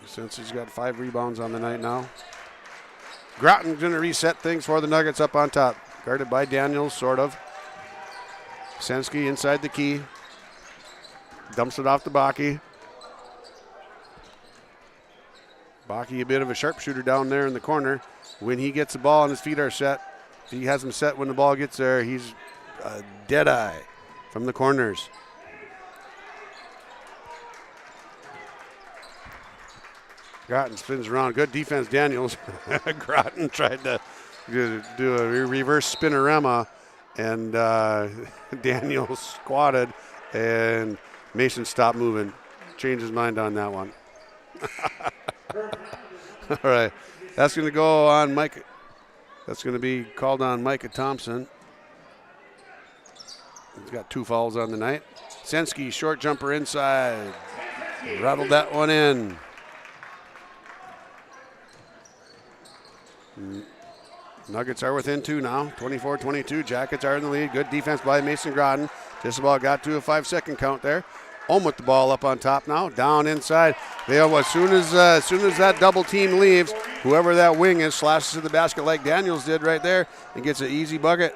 Senski's got 5 rebounds on the night now. Groton's going to reset things for the Nuggets up on top. Guarded by Daniels, sort of. Senski inside the key. Dumps it off to Baki. Baki, a bit of a sharpshooter down there in the corner. When he gets the ball and his feet are set, if he has them set when the ball gets there, he's a dead eye from the corners. Groton spins around. Good defense, Daniels. Groton tried to do a reverse spinorama, and Daniels squatted, and Mason stopped moving. Changed his mind on that one. All right. That's going to go on Mike. That's going to be called on Micah Thompson. He's got 2 fouls on the night. Senski, short jumper inside. Rattled that one in. Nuggets are within 2 now, 24-22. Jackets are in the lead. Good defense by Mason Groton. Just about got to a 5-second count there. Ohm with the ball up on top now, down inside. As soon as that double team leaves, whoever that wing is slashes to the basket like Daniels did right there and gets an easy bucket.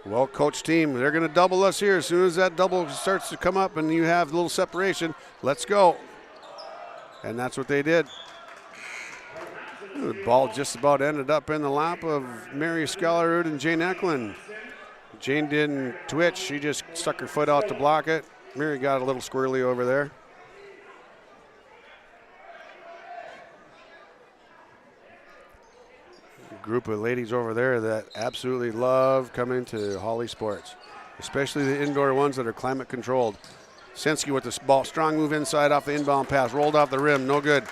Well-coached team. They're going to double us here. As soon as that double starts to come up and you have a little separation, let's go. And that's what they did. The ball just about ended up in the lap of Mary Scallerud and Jane Eklund. Jane didn't twitch. She just stuck her foot out to block it. Mary got a little squirrely over there. A group of ladies over there that absolutely love coming to Hawley Sports, especially the indoor ones that are climate controlled. Senski with the ball, strong move inside off the inbound pass, rolled off the rim, no good.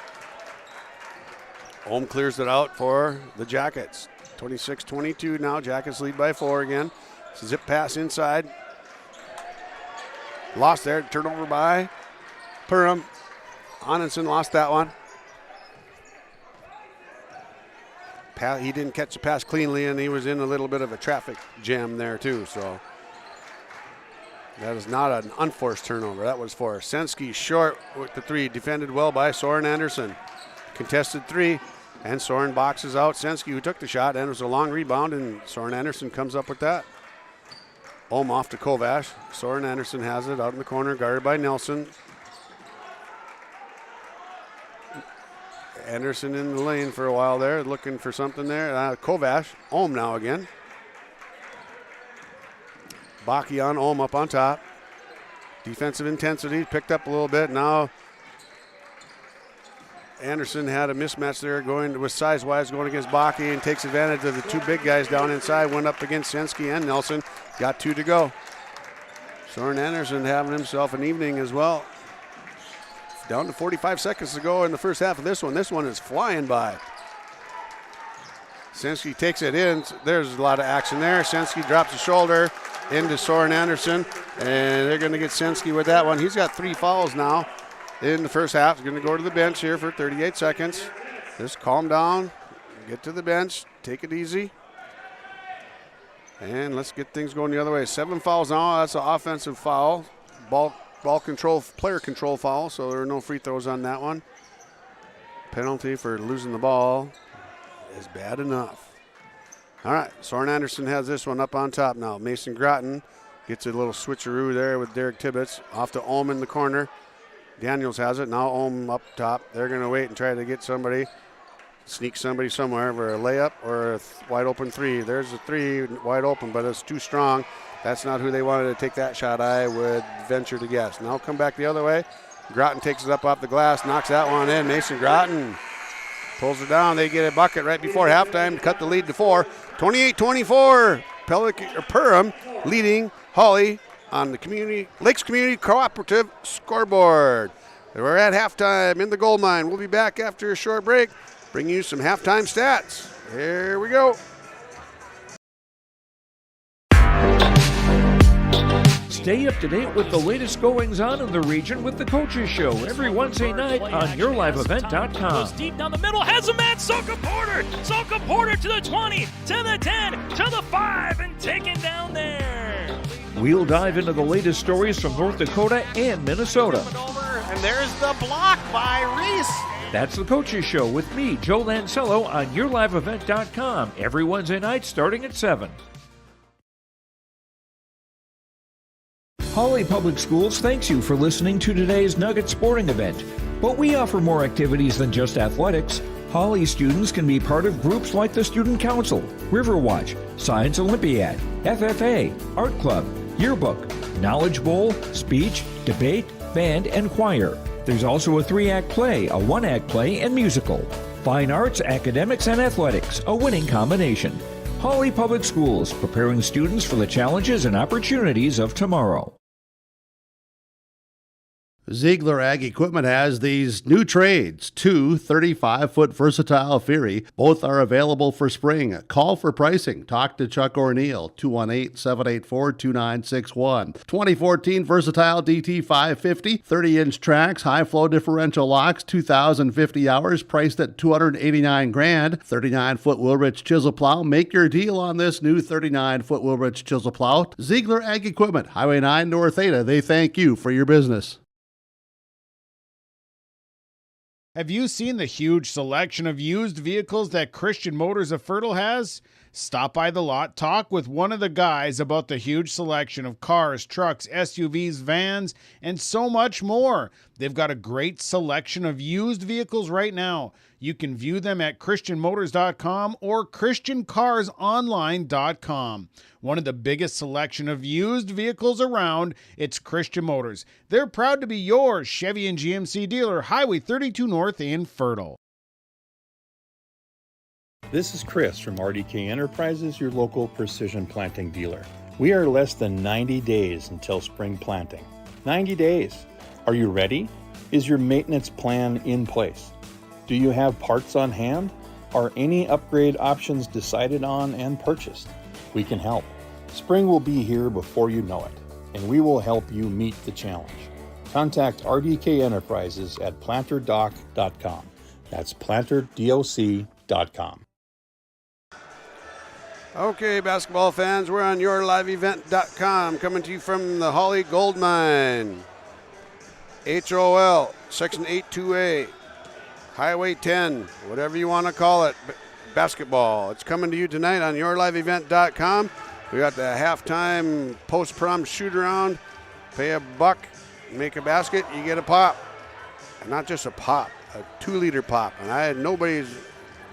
Ohm clears it out for the Jackets. 26-22 now, Jackets lead by 4 again. Zip pass inside. Lost there, turnover by Perham. Onenson lost that one. He didn't catch the pass cleanly, and he was in a little bit of a traffic jam there too, so that is not an unforced turnover. That was forced. Senski short with the 3, defended well by Soren Anderson. Contested 3, and Soren boxes out Senski, who took the shot, and it was a long rebound, and Soren Anderson comes up with that. Ohm off to Kovash. Soren Anderson has it out in the corner, guarded by Nelson. Anderson in the lane for a while there, looking for something there. Kovash, Ohm now again. Baki on Ohm up on top. Defensive intensity picked up a little bit. Now Anderson had a mismatch there with size-wise going against Baki and takes advantage of the 2 big guys down inside. Went up against Senski and Nelson. Got 2 to go. Soren Anderson having himself an evening as well. Down to 45 seconds to go in the first half of this one. This one is flying by. Senski takes it in. There's a lot of action there. Senski drops the shoulder into Soren Anderson, and they're going to get Senski with that one. He's got 3 fouls now in the first half. He's going to go to the bench here for 38 seconds. Just calm down, get to the bench, take it easy, and let's get things going the other way. 7 fouls now. That's an offensive foul. Ball control, player control foul, so there are no free throws on that one. Penalty for losing the ball is bad enough. All right, Soren Anderson has this one up on top now. Mason Groton gets a little switcheroo there with Derek Tibbetts. Off to Ohm in the corner. Daniels has it. Now Ohm up top. They're going to wait and try to get somebody, sneak somebody somewhere for a layup or a wide open 3. There's a 3 wide open, but it's too strong. That's not who they wanted to take that shot, I would venture to guess. Now come back the other way. Groton takes it up off the glass, knocks that one in. Mason Groton pulls it down. They get a bucket right before halftime to cut the lead to 4. 28-24. Perham leading Hawley on the Lakes Community Cooperative scoreboard. We're at halftime in the gold mine. We'll be back after a short break, bringing you some halftime stats. Here we go. Stay up to date with the latest goings-on in the region with the Coaches Show every Wednesday night on YourLiveEvent.com. Deep down the middle, has a man, Soka Porter! Soka Porter to the 20, to the 10, to the 5, and taken down there. We'll dive into the latest stories from North Dakota and Minnesota. And there's the block by Reese. That's the Coaches Show with me, Joe Lancello, on YourLiveEvent.com every Wednesday night starting at 7. Hawley Public Schools thanks you for listening to today's Nugget Sporting Event. But we offer more activities than just athletics. Hawley students can be part of groups like the Student Council, Riverwatch, Science Olympiad, FFA, Art Club, Yearbook, Knowledge Bowl, Speech, Debate, Band, and Choir. There's also a 3-act play, a 1-act play, and musical. Fine arts, academics, and athletics, a winning combination. Hawley Public Schools, preparing students for the challenges and opportunities of tomorrow. Ziegler Ag Equipment has these new trades, two 35-foot versatile Fury. Both are available for spring. Call for pricing. Talk to Chuck O'Neill, 218-784-2961. 2014 versatile DT 550, 30-inch tracks, high-flow differential locks, 2,050 hours, priced at $289,000. 39-foot Wilrich chisel plow. Make your deal on this new 39-foot Wilrich chisel plow. Ziegler Ag Equipment, Highway 9 North Ada. They thank you for your business. Have you seen the huge selection of used vehicles that Christian Motors of Fertile has? Stop by the lot, talk with one of the guys about the huge selection of cars, trucks, SUVs, vans, and so much more. They've got a great selection of used vehicles right now. You can view them at christianmotors.com or christiancarsonline.com. One of the biggest selection of used vehicles around, it's Christian Motors. They're proud to be your Chevy and GMC dealer, Highway 32 North in Fertile. This is Chris from RDK Enterprises, your local precision planting dealer. We are less than 90 days until spring planting. 90 days. Are you ready? Is your maintenance plan in place? Do you have parts on hand? Are any upgrade options decided on and purchased? We can help. Spring will be here before you know it, and we will help you meet the challenge. Contact RDK Enterprises at planterdoc.com. That's planterdoc.com. Okay, basketball fans, we're on YourLiveEvent.com, coming to you from the Hawley Gold Mine. HOL, Section 82A, Highway 10, whatever you want to call it, basketball. It's coming to you tonight on YourLiveEvent.com. We got the halftime post-prom shoot-around. Pay $1, make a basket, you get a pop. And not just a pop, a 2-liter pop. And nobody's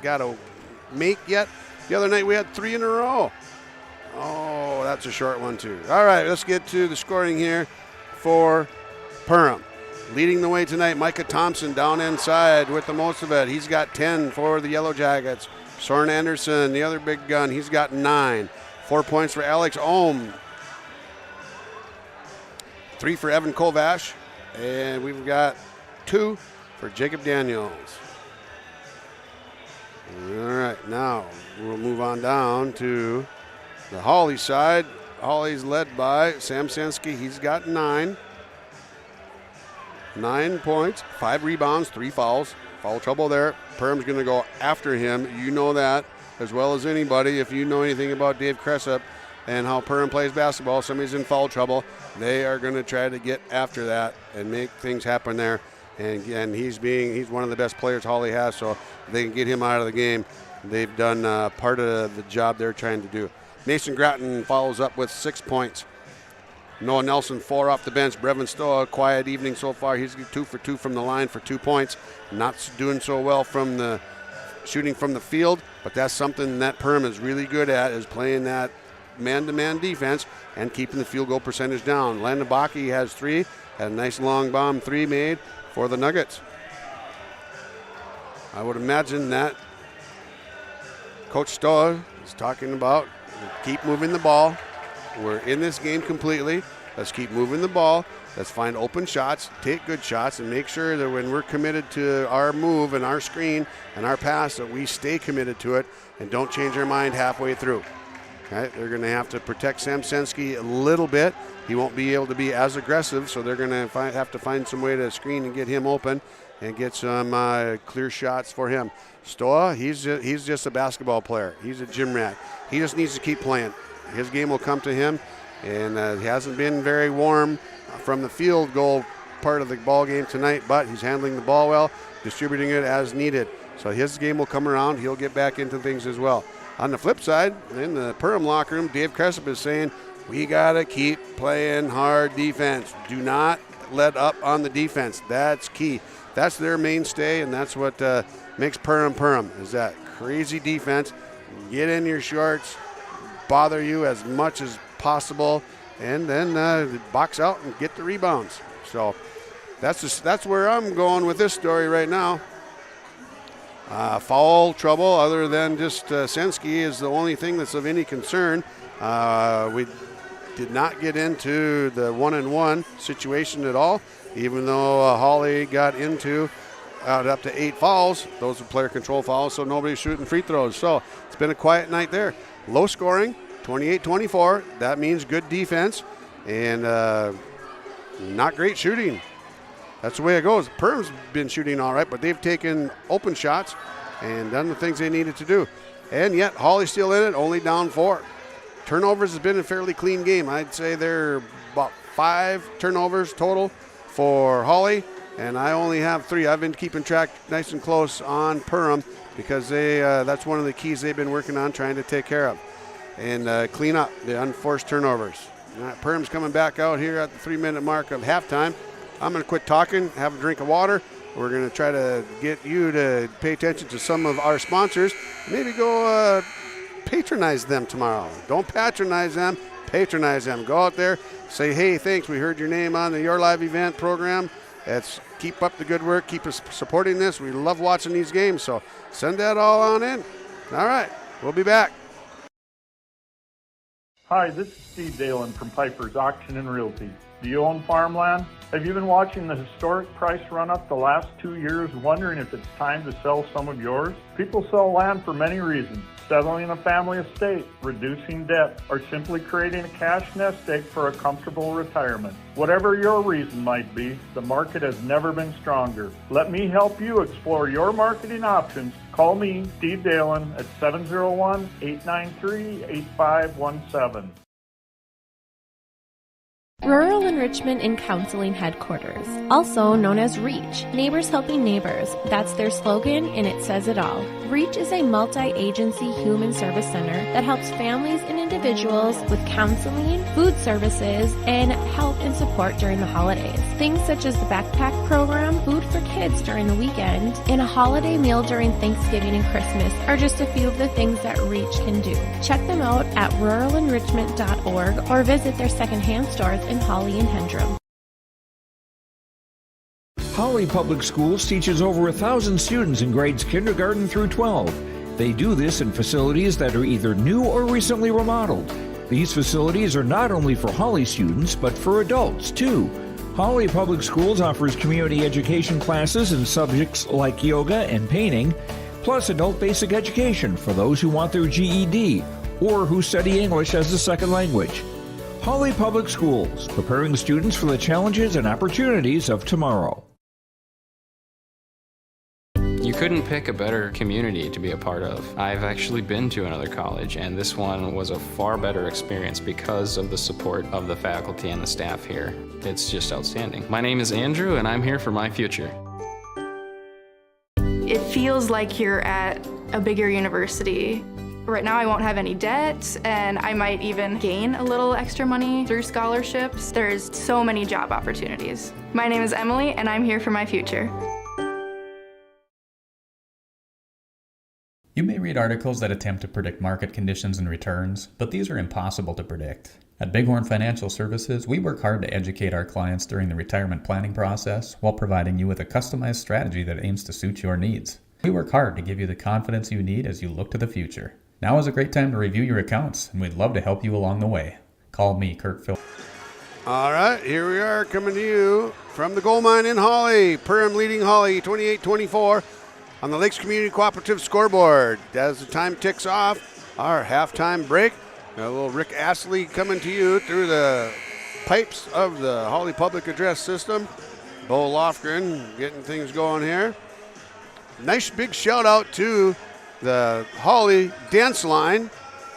got a make yet. The other night we had 3 in a row. Oh, that's a short one too. All right, let's get to the scoring here for Perham. Leading the way tonight, Micah Thompson down inside with the most of it. He's got 10 for the Yellow Jackets. Soren Anderson, the other big gun, he's got 9. 4 points for Alex Ohm. 3 for Evan Kovash. And we've got 2 for Jacob Daniels. All right, now we'll move on down to the Hawley side. Hawley's led by Sam Sensky. He's got 9. 9 points, 5 rebounds, 3 fouls. Foul trouble there. Perham's going to go after him. You know that as well as anybody. If you know anything about Dave Cressup and how Perham plays basketball, somebody's in foul trouble, they are going to try to get after that and make things happen there. And he's one of the best players Hawley has, so if they can get him out of the game, they've done part of the job they're trying to do. Mason Gratton follows up with 6 points. Noah Nelson, 4 off the bench. Brevin Stowa, quiet evening so far. He's 2 for 2 from the line for 2 points. Not doing so well from the shooting from the field, but that's something that Perham is really good at, is playing that man-to-man defense and keeping the field goal percentage down. Landon Bakke has 3, had a nice long bomb 3 made for the Nuggets. I would imagine that Coach Stowa is talking about keep moving the ball. We're in this game completely. Let's keep moving the ball. Let's find open shots, take good shots, and make sure that when we're committed to our move and our screen and our pass that we stay committed to it and don't change our mind halfway through. Right? They're going to have to protect Samsensky a little bit. He won't be able to be as aggressive, so they're going to have to find some way to screen and get him open and get some clear shots for him. Stowa, he's just a basketball player. He's a gym rat. He just needs to keep playing. His game will come to him, and he hasn't been very warm from the field goal part of the ball game tonight, but he's handling the ball well, distributing it as needed. So his game will come around. He'll get back into things as well. On the flip side, in the Perham locker room, Dave Cressup is saying, we got to keep playing hard defense. Do not let up on the defense. That's key. That's their mainstay, and that's what makes Perham is that crazy defense. Get in your shorts, bother you as much as possible, and then box out and get the rebounds. So that's where I'm going with this story right now. Foul trouble other than just Sensky is the only thing that's of any concern. We did not get into the 1-on-1 situation at all, even though Hawley got into up to 8 fouls. Those are player control fouls, so nobody's shooting free throws. So it's been a quiet night there. Low scoring, 28-24. That means good defense and not great shooting. That's the way it goes. Perham's been shooting all right, but they've taken open shots and done the things they needed to do. And yet, Hawley's still in it, only down 4. Turnovers has been a fairly clean game. I'd say they're about 5 turnovers total for Hawley, and I only have 3. I've been keeping track nice and close on Perham because that's one of the keys they've been working on, trying to take care of and clean up the unforced turnovers. Perham's coming back out here at the 3-minute mark of halftime. I'm going to quit talking, have a drink of water. We're going to try to get you to pay attention to some of our sponsors. Maybe go patronize them tomorrow. Don't patronize them, patronize them. Go out there, say, hey, thanks, we heard your name on the Your Live event program. Keep up the good work, keep us supporting this. We love watching these games, so send that all on in. All right, we'll be back. Hi, this is Steve Dalen from Piper's Auction and Realty. Do you own farmland? Have you been watching the historic price run up the last 2 years, wondering if it's time to sell some of yours? People sell land for many reasons. Settling a family estate, reducing debt, or simply creating a cash nest egg for a comfortable retirement. Whatever your reason might be, the market has never been stronger. Let me help you explore your marketing options. Call me, Steve Dalen, at 701-893-8517. Rural Enrichment and Counseling Headquarters, also known as REACH, Neighbors Helping Neighbors. That's their slogan, and it says it all. REACH is a multi-agency human service center that helps families and individuals with counseling, food services, and help and support during the holidays. Things such as the backpack program, food for kids during the weekend, and a holiday meal during Thanksgiving and Christmas are just a few of the things that REACH can do. Check them out at ruralenrichment.org or visit their secondhand stores in Hawley and Hendrum. Hawley Public Schools teaches over 1,000 students in grades kindergarten through 12. They do this in facilities that are either new or recently remodeled. These facilities are not only for Hawley students, but for adults too. Hawley Public Schools offers community education classes in subjects like yoga and painting, plus adult basic education for those who want their GED or who study English as a second language. Hawley Public Schools, preparing students for the challenges and opportunities of tomorrow. You couldn't pick a better community to be a part of. I've actually been to another college, and this one was a far better experience because of the support of the faculty and the staff here. It's just outstanding. My name is Andrew, and I'm here for my future. It feels like you're at a bigger university. Right now I won't have any debt, and I might even gain a little extra money through scholarships. There's so many job opportunities. My name is Emily, and I'm here for my future. You may read articles that attempt to predict market conditions and returns, but these are impossible to predict. At Bighorn Financial Services, we work hard to educate our clients during the retirement planning process while providing you with a customized strategy that aims to suit your needs. We work hard to give you the confidence you need as you look to the future. Now is a great time to review your accounts, and we'd love to help you along the way. Call me, Kurt Phil. All right, here we are coming to you from the gold mine in Hawley. Perham leading Hawley 28-24 on the Lakes Community Cooperative scoreboard. As the time ticks off, our halftime break. A little Rick Astley coming to you through the pipes of the Hawley Public Address System. Bo Lofgren getting things going here. Nice big shout out to the Hawley Dance Line.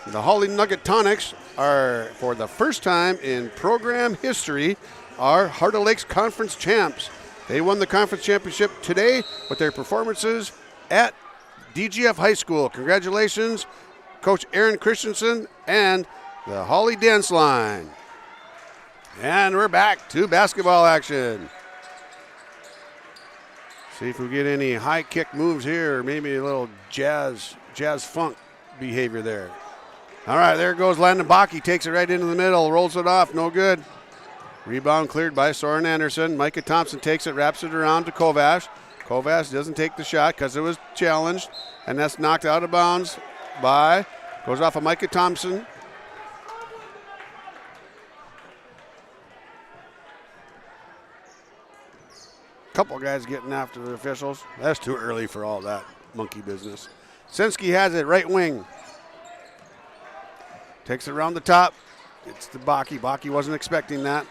The Hawley Nugget Tonics are, for the first time in program history, our Heart of Lakes Conference champs. They won the conference championship today with their performances at DGF High School. Congratulations, Coach Aaron Christensen and the Hawley Dance Line. And we're back to basketball action. See if we get any high kick moves here, or maybe a little jazz funk behavior there. All right, there goes Landon Bakke, takes it right into the middle, rolls it off, no good. Rebound cleared by Soren Anderson. Micah Thompson takes it, wraps it around to Kovash. Kovash doesn't take the shot because it was challenged, and that's knocked out of bounds by, goes off of Micah Thompson. Couple guys getting after the officials. That's too early for all that monkey business. Senski has it, right wing. Takes it around the top. It's to Bakke. Bakke wasn't expecting that.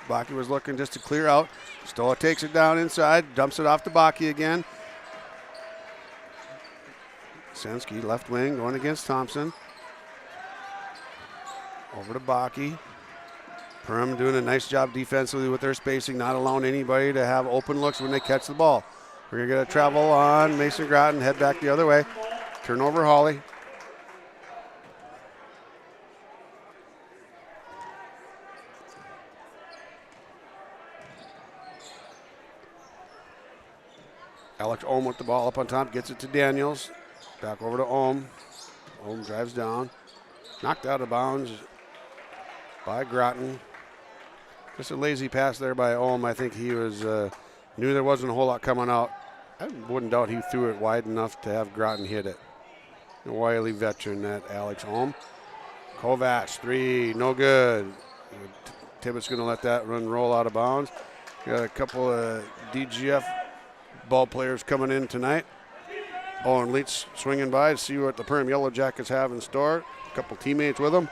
Bakke was looking just to clear out. Stowa takes it down inside, dumps it off to Bakke again. Senski, left wing, going against Thompson. Over to Bakke. Perham doing a nice job defensively with their spacing, not allowing anybody to have open looks when they catch the ball. We're going to get a travel on Mason Groton, head back the other way. Turnover Hawley. Alex Ohm with the ball up on top, gets it to Daniels. Back over to Ohm. Ohm drives down. Knocked out of bounds by Groton. Just a lazy pass there by Ohm. I think he was knew there wasn't a whole lot coming out. I wouldn't doubt he threw it wide enough to have Groton hit it. A wily veteran, that Alex Ohm. Kovacs, three, no good. Tibbetts going to let that run roll out of bounds. Got a couple of DGF ball players coming in tonight. Owen Leach swinging by to see what the Perham Yellow Jackets have in store. A couple teammates with them.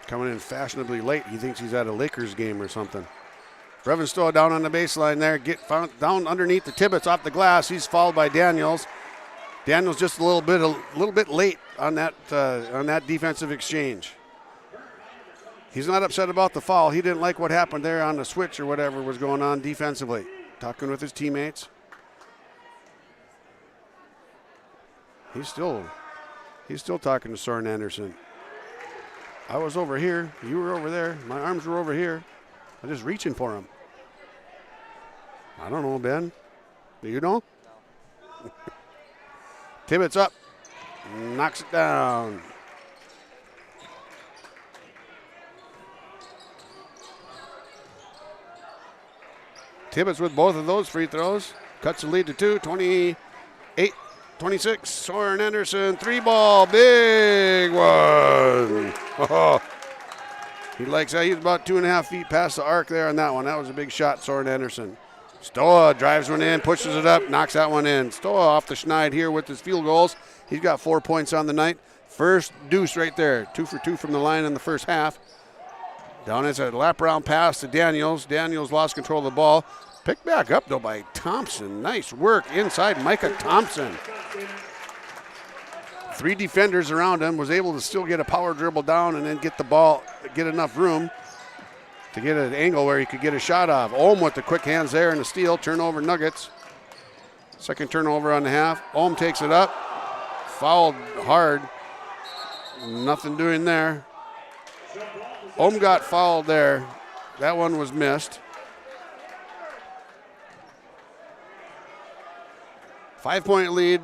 Coming in fashionably late. He thinks he's at a Lakers game or something. Brevin Stowa down on the baseline there. Down underneath the Tibbetts off the glass. He's fouled by Daniels. Daniels just a little bit late on that defensive exchange. He's not upset about the foul. He didn't like what happened there on the switch or whatever was going on defensively. Talking with his teammates. He's still talking to Soren Anderson. I was over here. You were over there. My arms were over here. I'm just reaching for him. I don't know, Ben. Do you know? No. Tibbetts up. Knocks it down. Tibbetts with both of those free throws. Cuts the lead to 2, 28-26. Soren Anderson, 3-ball, big one. Oh, he likes that. He's about 2.5 feet past the arc there on that one. That was a big shot, Soren Anderson. Stowa drives one in, pushes it up, knocks that one in. Stowa off the schneid here with his field goals. He's got 4 points on the night. First deuce right there. 2 for 2 from the line in the first half. Down is a lap around pass to Daniels. Daniels lost control of the ball. Picked back up, though, by Thompson. Nice work inside Micah Thompson. 3 defenders around him, was able to still get a power dribble down and then get the ball, get enough room to get an angle where he could get a shot off. Ohm with the quick hands there and the steal. Turnover Nuggets. Second turnover on the half. Ohm takes it up. Fouled hard. Nothing doing there. Ohm got fouled there. That one was missed. 5-point lead.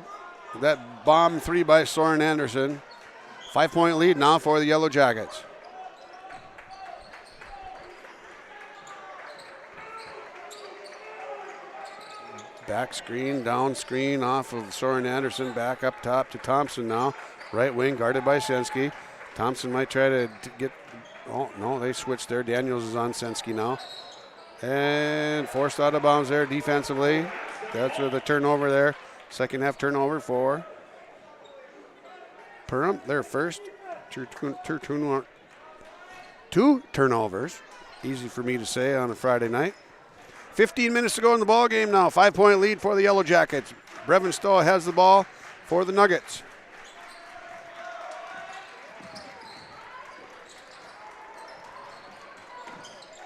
That bomb 3 by Soren Anderson. 5-point lead now for the Yellow Jackets. Back screen, down screen off of Soren Anderson. Back up top to Thompson now. Right wing guarded by Senski. Thompson might try to get, oh no, they switched there. Daniels is on Senski now. And forced out of bounds there defensively. That's the turnover there. Second half turnover for Perham, their first. Two turnovers. Easy for me to say on a Friday night. 15 minutes to go in the ball game now. 5-point lead for the Yellow Jackets. Brevin Stowa has the ball for the Nuggets.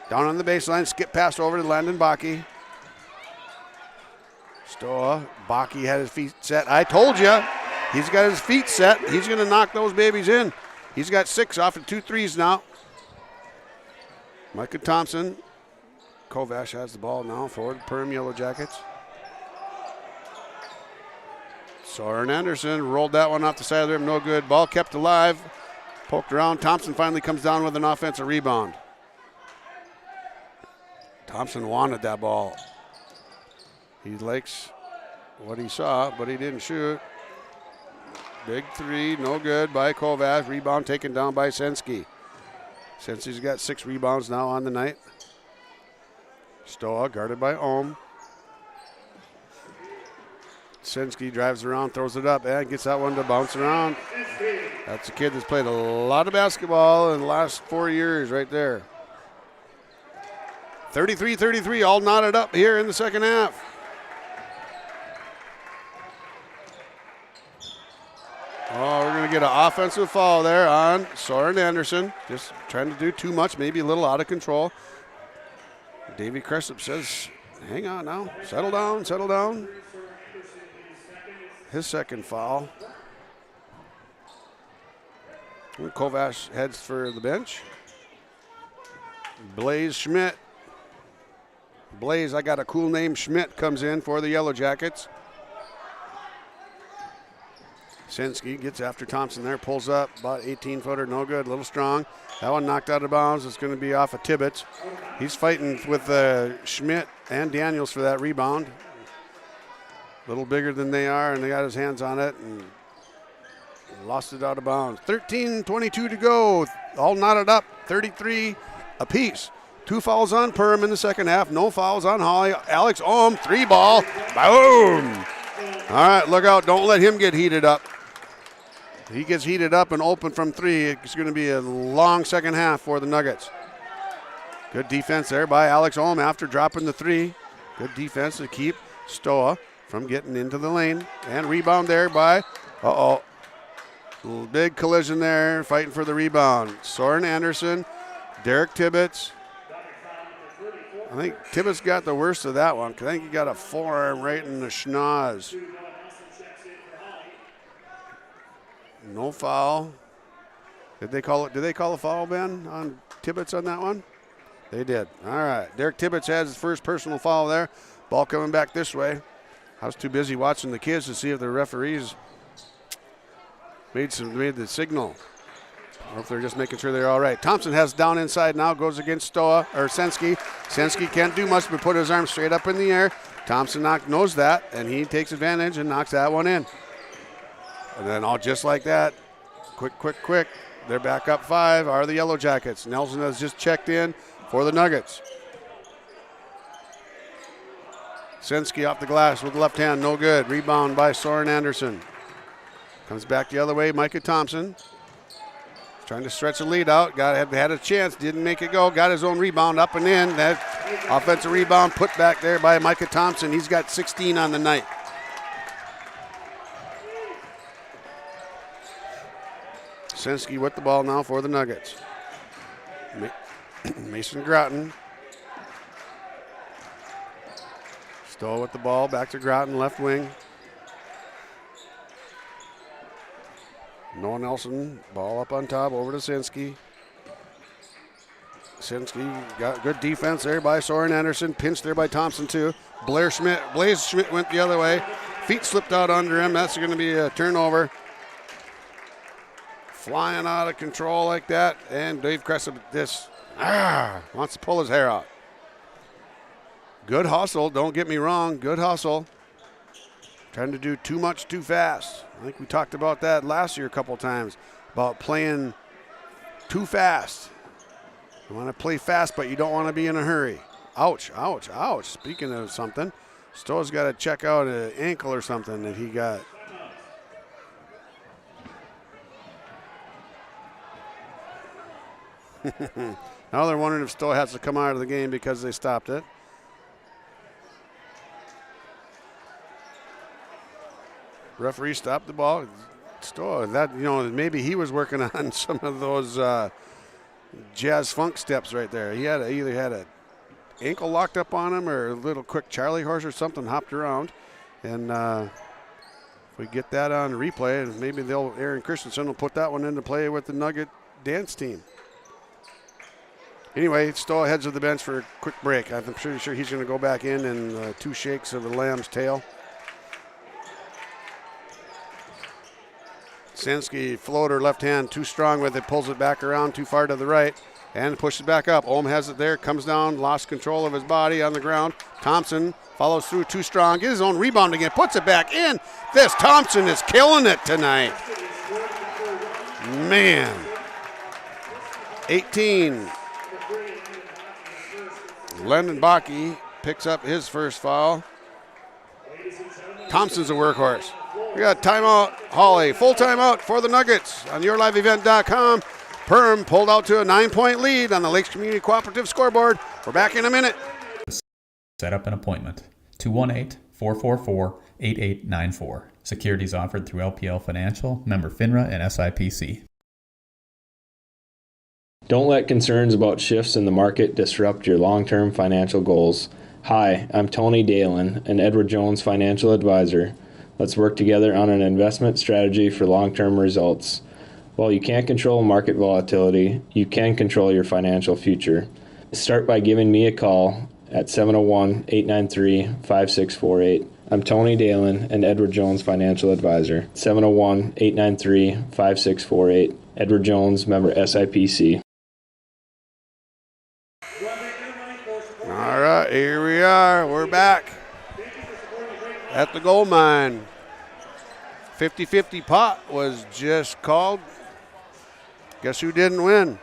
Down on the baseline, skip pass over to Landon Bakke. Stowa, Bakke had his feet set. I told you, he's got his feet set. He's going to knock those babies in. He's got 6 off of 2 threes now. Micah Thompson. Kovash has the ball now for the Perham Yellow Jackets. Soren Anderson rolled that one off the side of the rim, no good. Ball kept alive, poked around. Thompson finally comes down with an offensive rebound. Thompson wanted that ball. He likes what he saw, but he didn't shoot. Big three, no good by Kovash. Rebound taken down by Senski. Senski's got 6 rebounds now on the night. Stowa guarded by Ohm. Senski drives around, throws it up, and gets that one to bounce around. That's a kid that's played a lot of basketball in the last 4 years right there. 33-33, all knotted up here in the second half. Oh, we're going to get an offensive foul there on Soren Anderson. Just trying to do too much, maybe a little out of control. Dave Cressup says, hang on now, settle down, settle down. His second foul. Kovash heads for the bench. Blaze Schmidt. Blaze, I got a cool name, Schmidt, comes in for the Yellow Jackets. Senski gets after Thompson there, pulls up, about 18-footer, no good, a little strong. That one knocked out of bounds. It's going to be off of Tibbetts. He's fighting with Schmidt and Daniels for that rebound. A little bigger than they are, and they got his hands on it and lost it out of bounds. 13:22 to go, all knotted up, 33 apiece. 2 fouls on Perham in the second half, no fouls on Hawley. Alex Ohm, 3-ball, boom! All right, look out, don't let him get heated up. He gets heated up and open from 3. It's going to be a long second half for the Nuggets. Good defense there by Alex Ohm after dropping the 3. Good defense to keep Stowa from getting into the lane. And rebound there by, big collision there, fighting for the rebound. Soren Anderson, Derek Tibbetts. I think Tibbetts got the worst of that one, because I think he got a forearm right in the schnoz. No foul. Did they call a foul, Ben, on Tibbetts on that one? They did. All right. Derek Tibbetts has his first personal foul there. Ball coming back this way. I was too busy watching the kids to see if the referees made the signal. Or if they're just making sure they're all right. Thompson has down inside now, goes against Senski. Senski can't do much but put his arm straight up in the air. Thompson knows that, and he takes advantage and knocks that one in. And then all just like that, quick. They're back up 5, are the Yellow Jackets. Nelson has just checked in for the Nuggets. Senski off the glass with the left hand, no good. Rebound by Soren Anderson. Comes back the other way, Micah Thompson. Trying to stretch the lead out. Had a chance, didn't make it go. Got his own rebound up and in. That offensive rebound put back there by Micah Thompson. He's got 16 on the night. Senski with the ball now for the Nuggets. Mason Groton. Stowa with the ball, back to Groton, left wing. Noah Nelson, ball up on top, over to Senski. Senski got good defense there by Soren Anderson, pinched there by Thompson too. Blaze Schmidt went the other way. Feet slipped out under him, that's going to be a turnover. Flying out of control like that, and Dave Cressup wants to pull his hair out. Good hustle, don't get me wrong, good hustle. Trying to do too much too fast. I think we talked about that last year a couple times, about playing too fast. You want to play fast, but you don't want to be in a hurry. Ouch. Speaking of something, Stowa's got to check out an ankle or something that he got. Now they're wondering if Stowa has to come out of the game because they stopped it. Referee stopped the ball. Stowa, that, maybe he was working on some of those jazz funk steps right there. He had either had a ankle locked up on him or a little quick Charlie horse or something hopped around. And if we get that on replay, maybe Aaron Christensen will put that one into play with the Nugget dance team. Anyway, Stowa heads to the bench for a quick break. I'm pretty sure he's going to go back in 2 shakes of a lamb's tail. Sensky, floater, left hand, too strong with it, pulls it back around too far to the right, and pushes back up. Ohm has it there, comes down, lost control of his body on the ground. Thompson follows through, too strong, gets his own rebound again, puts it back in. This Thompson is killing it tonight. Man. 18. Lennon Bakke picks up his first foul. Thompson's a workhorse. We got timeout, Hawley. Full timeout for the Nuggets on yourliveevent.com. Perham pulled out to a 9-point lead on the Lakes Community Cooperative scoreboard. We're back in a minute. Set up an appointment. 218-444-8894. Securities offered through LPL Financial, member FINRA and SIPC. Don't let concerns about shifts in the market disrupt your long-term financial goals. Hi, I'm Tony Dalen, an Edward Jones financial advisor. Let's work together on an investment strategy for long-term results. While you can't control market volatility, you can control your financial future. Start by giving me a call at 701-893-5648. I'm Tony Dalen, an Edward Jones financial advisor. 701-893-5648. Edward Jones, member SIPC. All right, here we are. We're back at the gold mine. 50-50 pot was just called. Guess who didn't win?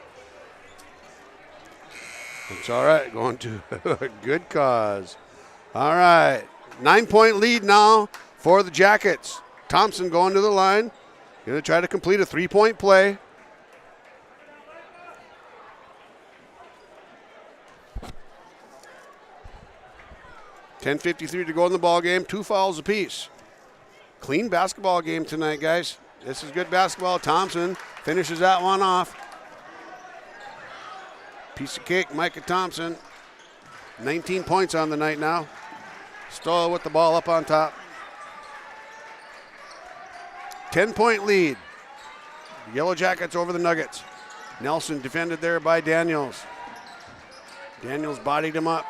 It's all right, going to a good cause. All right, 9-point lead now for the Jackets. Thompson going to the line. Going to try to complete a 3-point play. .53 to go in the ball game. 2 fouls apiece. Clean basketball game tonight, guys. This is good basketball. Thompson finishes that one off. Piece of cake, Micah Thompson. 19 points on the night now. Stowa with the ball up on top. 10-point lead. Yellow Jackets over the Nuggets. Nelson defended there by Daniels. Daniels bodied him up.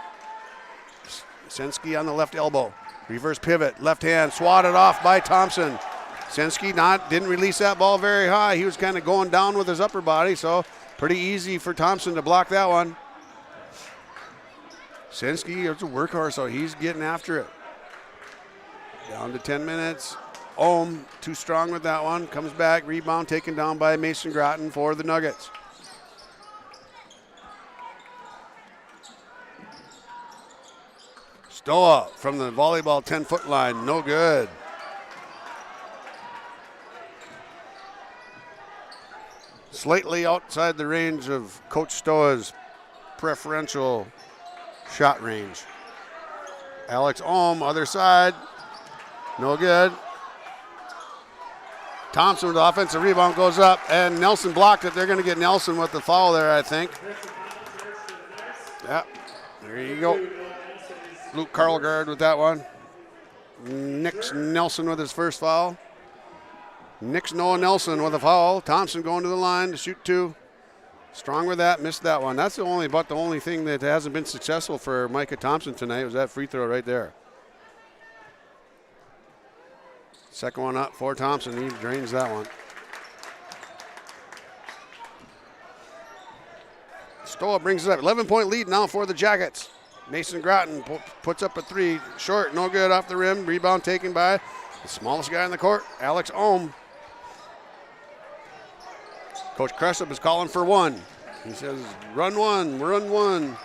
Sensky on the left elbow. Reverse pivot, left hand, swatted off by Thompson. Sensky didn't release that ball very high. He was kind of going down with his upper body, so pretty easy for Thompson to block that one. Sensky is a workhorse, so he's getting after it. Down to 10 minutes. Ohm, too strong with that one. Comes back, rebound taken down by Mason Groton for the Nuggets. Stowa from the volleyball 10-foot line, no good. Slightly outside the range of Coach Stowa's preferential shot range. Alex Ohm, other side, no good. Thompson with the offensive rebound goes up, and Nelson blocked it. They're going to get Nelson with the foul there, I think. Yeah, there you go. Luke Karlgaard with that one. Nix Nelson with his first foul. Nix Noah Nelson with a foul. Thompson going to the line to shoot 2. Strong with that, missed that one. That's the only thing that hasn't been successful for Micah Thompson tonight was that free throw right there. Second one up for Thompson. He drains that one. Stowa brings it up. 11-point lead now for the Jackets. Mason Groton puts up a 3. Short, no good off the rim. Rebound taken by the smallest guy in the court, Alex Ohm. Coach Cressup is calling for 1. He says, run 1, run 1.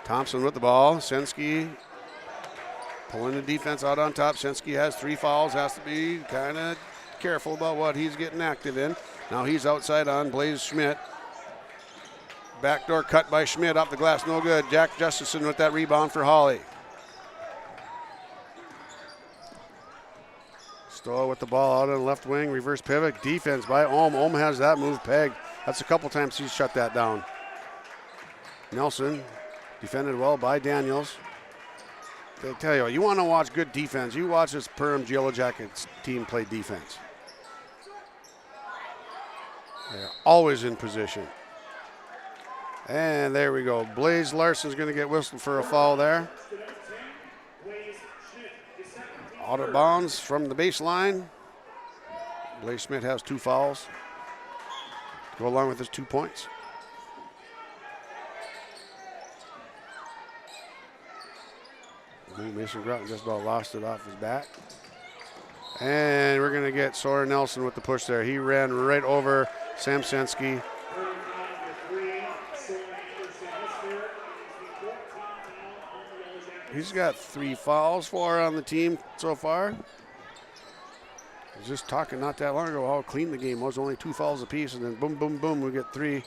Thompson with the ball. Sensky Pulling the defense out on top. Senski has 3 fouls. Has to be kind of careful about what he's getting active in. Now he's outside on Blaze Schmidt. Backdoor cut by Schmidt off the glass. No good. Jack Justison with that rebound for Hawley. Stowa with the ball out on the left wing. Reverse pivot. Defense by Ohm. Ohm has that move pegged. That's a couple times he's shut that down. Nelson defended well by Daniels. They tell you, you want to watch good defense. You watch this Perham Yellow Jackets team play defense. They're always in position. And there we go. Blaze Larson's going to get whistled for a foul there. Out of bounds from the baseline. Blaze Schmidt has 2 fouls. Go along with his 2 points. Mason Groton just about lost it off his back. And we're going to get Sawyer Nelson with the push there. He ran right over Sam Senski. He's got 3 fouls, 4 on the team so far. I was just talking not that long ago how clean the game was. Only 2 fouls apiece, and then boom, boom, boom, we get 3.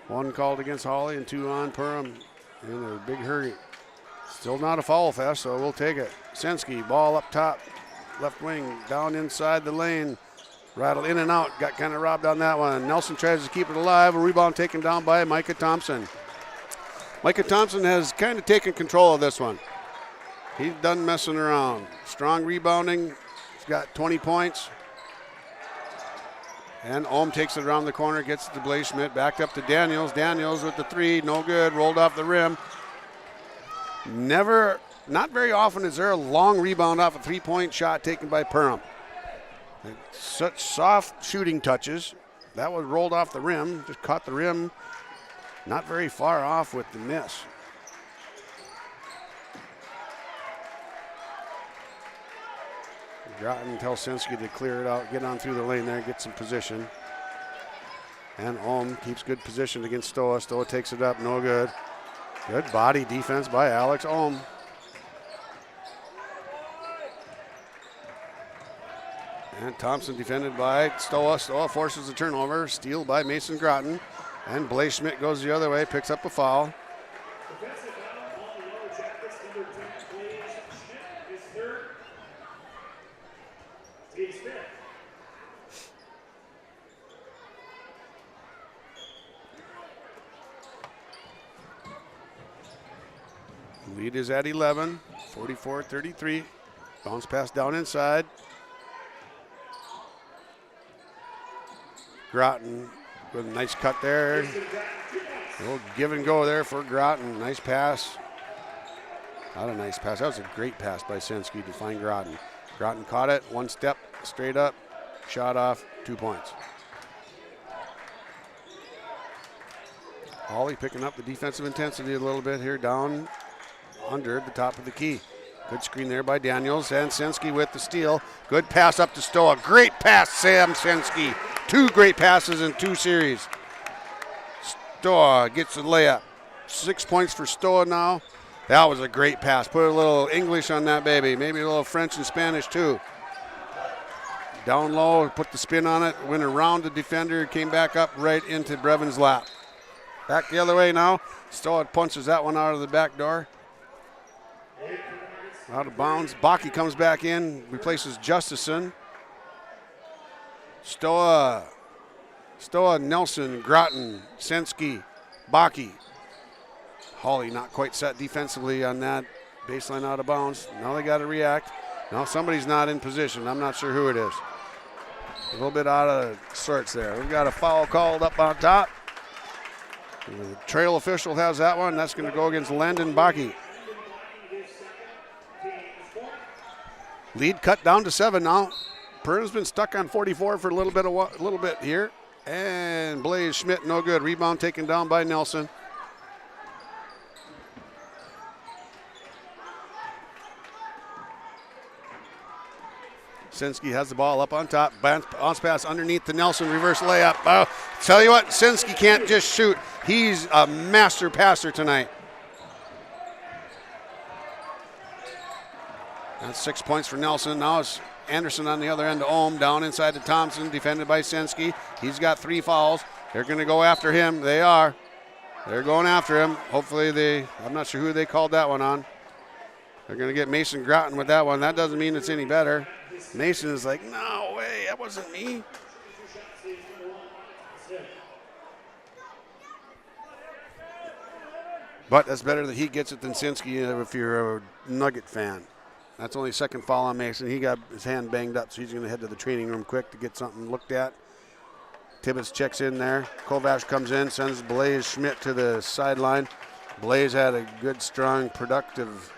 1 called against Hawley and 2 on Perham in a big hurry. Still not a foul fest, so we'll take it. Senski, ball up top, left wing, down inside the lane. Rattled in and out, got kind of robbed on that one. Nelson tries to keep it alive. A rebound taken down by Micah Thompson. Micah Thompson has kind of taken control of this one. He's done messing around. Strong rebounding. He's got 20 points. And Ohm takes it around the corner, gets it to Blaze Schmidt, backed up to Daniels. Daniels with the 3, no good, rolled off the rim. Not very often is there a long rebound off a 3-point shot taken by Perham. Such soft shooting touches. That was rolled off the rim, just caught the rim. Not very far off with the miss. Groton tells Senski to clear it out, get on through the lane there, get some position. And Ohm keeps good position against Stowa. Stowa takes it up, no good. Good body defense by Alex Ohm. And Thompson defended by Stowa. Stowa forces the turnover. Steal by Mason Groton. And Blaze Schmidt goes the other way, picks up a foul. Lead is at 11, 44-33. Bounce pass down inside. Groton with a nice cut there. A little give and go there for Groton. Nice pass. Not a nice pass. That was a great pass by Senski to find Groton. Groton caught it, 1 step, straight up, shot off, 2 points. Hawley picking up the defensive intensity a little bit here down under the top of the key. Good screen there by Daniels, and Senski with the steal. Good pass up to Stowa. Great pass, Sam Senski. 2 great passes in 2 series. Stowa gets the layup. 6 points for Stowa now. That was a great pass. Put a little English on that baby. Maybe a little French and Spanish too. Down low, put the spin on it, went around the defender, came back up right into Brevin's lap. Back the other way now. Stowa punches that one out of the back door. Out of bounds. Bakke comes back in, replaces Justison. Stowa, Nelson, Groton, Senski, Bakke. Hawley not quite set defensively on that baseline out of bounds. Now they got to react. Now somebody's not in position. I'm not sure who it is. A little bit out of sorts there. We've got a foul called up on top. The trail official has that one. That's going to go against Landon Bakke. Lead cut down to 7 now. Perham's been stuck on 44 for a little bit here. And Blaze Schmidt, no good. Rebound taken down by Nelson. Senski has the ball up on top. Bounce pass underneath to Nelson. Reverse layup. Tell you what, Senski can't just shoot. He's a master passer tonight. That's 6 points for Nelson. Now it's Anderson on the other end to Ohm. Down inside to Thompson, defended by Senski. He's got 3 fouls. They're going to go after him. They are. They're going after him. Hopefully I'm not sure who they called that one on. They're going to get Mason Groton with that one. That doesn't mean it's any better. Mason is like, no way, that wasn't me. But that's better that he gets it than Senski if you're a Nugget fan. That's only second foul on Mason. He got his hand banged up, so he's going to head to the training room quick to get something looked at. Tibbetts checks in there. Kovac comes in, sends Blaze Schmidt to the sideline. Blaze had a good, strong, productive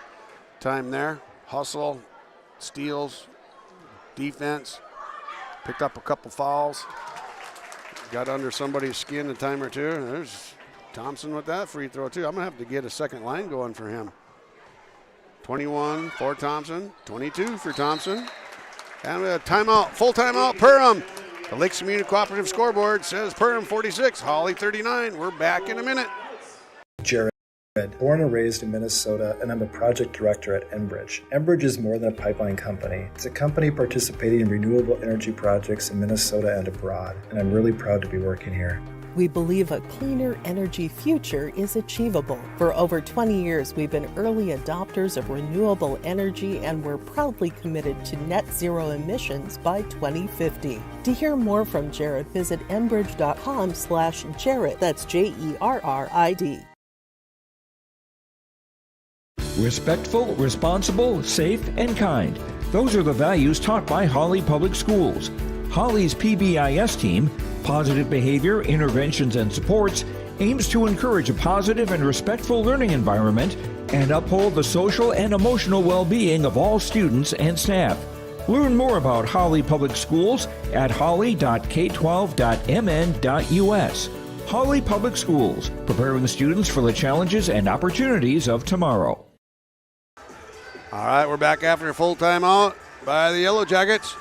time there. Hustle, steals, defense. Picked up a couple fouls. Got under somebody's skin a time or two. There's Thompson with that free throw, too. I'm going to have to get a second line going for him. 21 for Thompson, 22 for Thompson. And a timeout, full timeout, Perham. The Lakes Community Cooperative scoreboard says Perham 46, Hawley 39. We're back in a minute. Jared, born and raised in Minnesota, and I'm a project director at Enbridge. Enbridge is more than a pipeline company. It's a company participating in renewable energy projects in Minnesota and abroad, and I'm really proud to be working here. We believe a cleaner energy future is achievable. For over 20 years, we've been early adopters of renewable energy, and we're proudly committed to net zero emissions by 2050. To hear more from Jared, visit enbridge.com/Jared. That's JERRID. Respectful, responsible, safe, and kind. Those are the values taught by Hawley Public Schools. Hawley's PBIS team, Positive Behavior, Interventions, and Supports, aims to encourage a positive and respectful learning environment and uphold the social and emotional well-being of all students and staff. Learn more about Hawley Public Schools at hawley.k12.mn.us. Hawley Public Schools, preparing students for the challenges and opportunities of tomorrow. All right, we're back after a full timeout by the Yellow Jackets.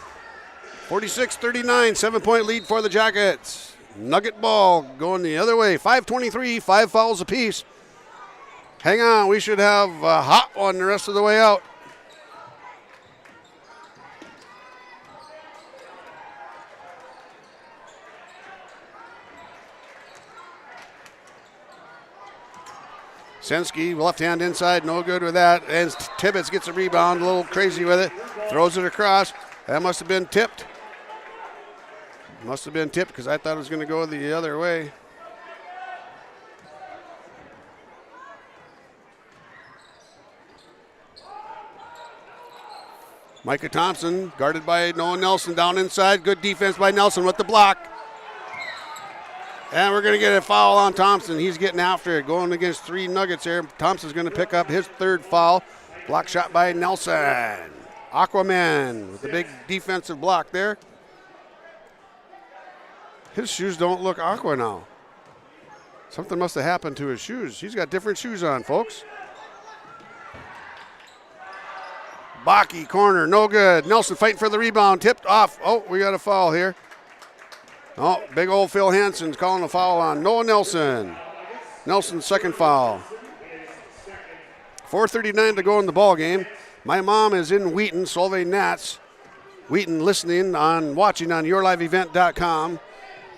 46-39, 7-point lead for the Jackets. Nugget ball going the other way. 5:23, 5 fouls apiece. Hang on, we should have a hot one the rest of the way out. Senski, left hand inside, no good with that. And Tibbetts gets a rebound, a little crazy with it. Throws it across. That must have been tipped. Must have been tipped because I thought it was going to go the other way. Micah Thompson, guarded by Noah Nelson, down inside. Good defense by Nelson with the block. And we're going to get a foul on Thompson. He's getting after it, going against 3 Nuggets here. Thompson's going to pick up his 3rd foul. Block shot by Nelson. Aquaman with the big defensive block there. His shoes don't look aqua now. Something must have happened to his shoes. He's got different shoes on, folks. Bakke, corner, no good. Nelson fighting for the rebound, tipped off. Oh, we got a foul here. Oh, big old Phil Hansen's calling a foul on Noah Nelson. Nelson's 2nd foul. 4:39 to go in the ball game. My mom is in Wheaton, Solveig Nats. Wheaton watching on yourliveevent.com.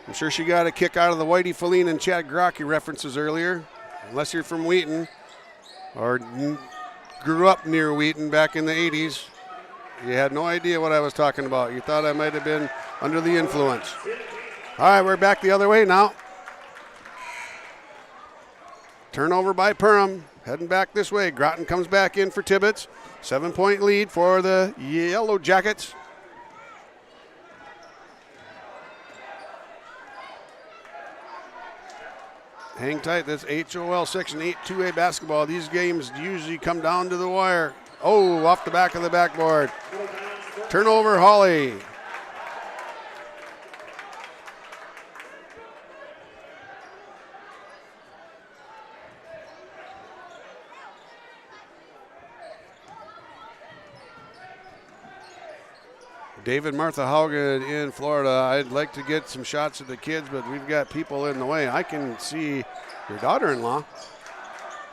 I'm sure she got a kick out of the Whitey Feline and Chad Grocke references earlier. Unless you're from Wheaton or grew up near Wheaton back in the 80s, you had no idea what I was talking about. You thought I might have been under the influence. All right, we're back the other way now. Turnover by Perham. Heading back this way. Groton comes back in for Tibbetts. 7-point lead for the Yellow Jackets. Hang tight. That's HOL Section 8 2A basketball. These games usually come down to the wire. Oh, off the back of the backboard. Turnover, Hawley. David Martha Haugen in Florida. I'd like to get some shots of the kids, but we've got people in the way. I can see your daughter-in-law.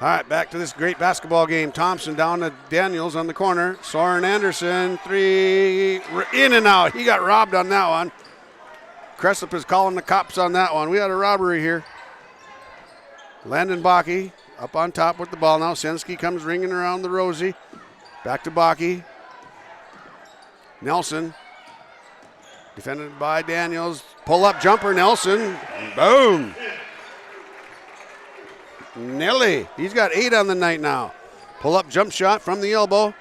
All right, back to this great basketball game. Thompson down to Daniels on the corner. Soren Anderson, three, in and out. He got robbed on that one. Cressup is calling the cops on that one. We had a robbery here. Landon Bakke up on top with the ball now. Senski comes ringing around the Rosie. Back to Bakke. Nelson, defended by Daniels. Pull-up jumper, Nelson. Boom. Nelly, he's got 8 on the night now. Pull-up jump shot from the elbow.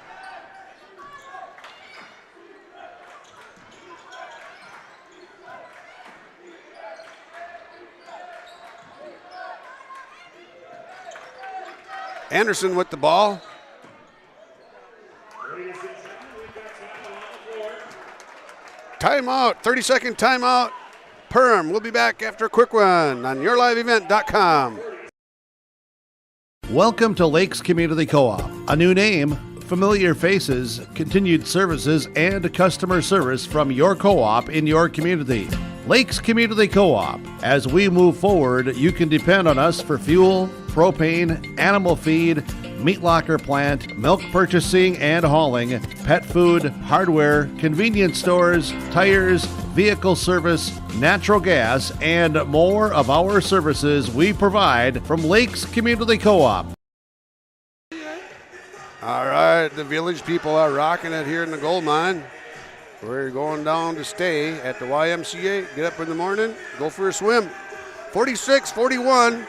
Anderson with the ball. Timeout, 30-second timeout. Perham, we'll be back after a quick one on yourliveevent.com. Welcome to Lakes Community Co-op. A new name, familiar faces, continued services, and customer service from your co-op in your community. Lakes Community Co-op. As we move forward, you can depend on us for fuel, propane, animal feed, meat locker plant, milk purchasing and hauling, pet food, hardware, convenience stores, tires, vehicle service, natural gas, and more of our services we provide from Lakes Community Co-op. All right, the village people are rocking it here in the gold mine. We're going down to stay at the YMCA. Get up in the morning, go for a swim. 46-41,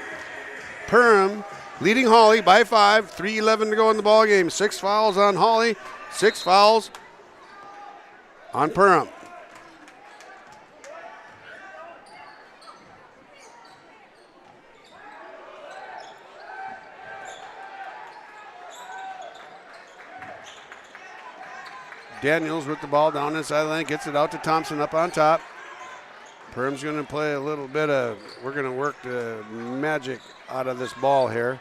Perham leading Hawley by 5. 3:11 to go in the ball game. 6 fouls on Hawley, 6 fouls on Perham. Daniels with the ball down inside the lane, gets it out to Thompson up on top. Perham's going to play a little bit of, we're going to work the magic out of this ball here.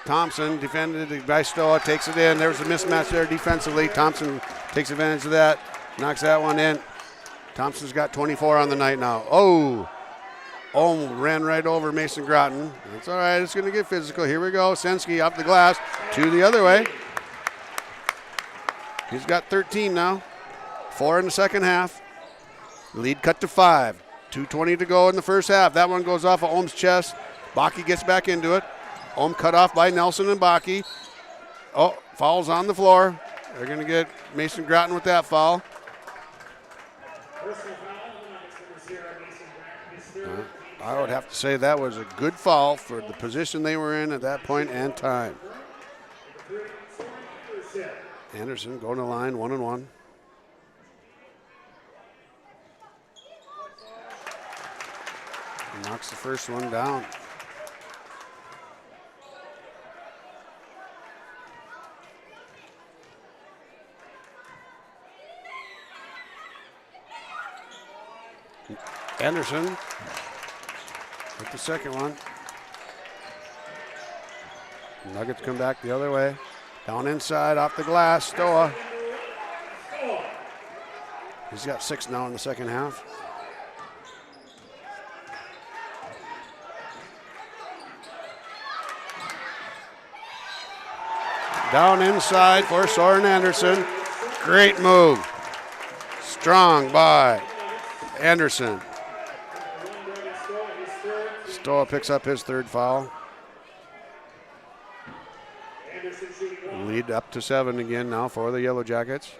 Thompson defended by Stowa, takes it in. There's a mismatch there defensively. Thompson takes advantage of that, knocks that one in. Thompson's got 24 on the night now. Oh, ran right over Mason Groton. That's all right, it's going to get physical. Here we go, Senski off the glass, to the other way. He's got 13 now, 4 in the second half. Lead cut to 5. 2:20 to go in the first half. That one goes off of Ohm's chest. Bakke gets back into it. Ohm cut off by Nelson and Bakke. Oh, foul's on the floor. They're going to get Mason Groton with that foul. I would have to say that was a good foul for the position they were in at that point and time. Anderson going to line, 1-1. Knocks the first one down. Anderson with the second one. Nuggets come back the other way. Down inside, off the glass, Stowa. He's got 6 now in the second half. Down inside for Soren Anderson. Great move. Strong by Anderson. Stowa picks up his 3rd foul. Lead up to 7 again now for the Yellow Jackets.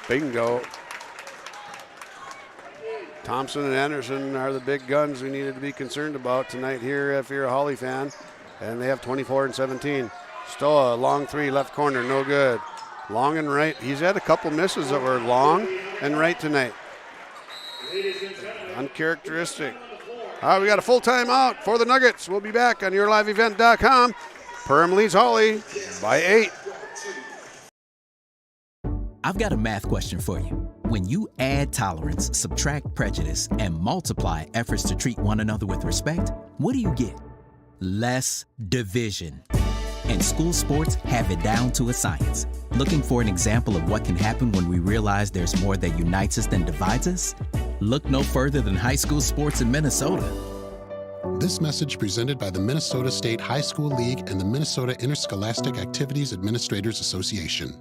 Bingo. Thompson and Anderson are the big guns we needed to be concerned about tonight here if you're a Hawley fan. And they have 24 and 17. Stowa, long 3, left corner, no good. Long and right. He's had a couple misses that were long and right tonight. Uncharacteristic. All right, we got a full timeout for the Nuggets. We'll be back on yourliveevent.com. Perham leads Hawley by 8. I've got a math question for you. When you add tolerance, subtract prejudice, and multiply efforts to treat one another with respect, what do you get? Less division. And school sports have it down to a science. Looking for an example of what can happen when we realize there's more that unites us than divides us? Look no further than high school sports in Minnesota. This message presented by the Minnesota State High School League and the Minnesota Interscholastic Activities Administrators Association.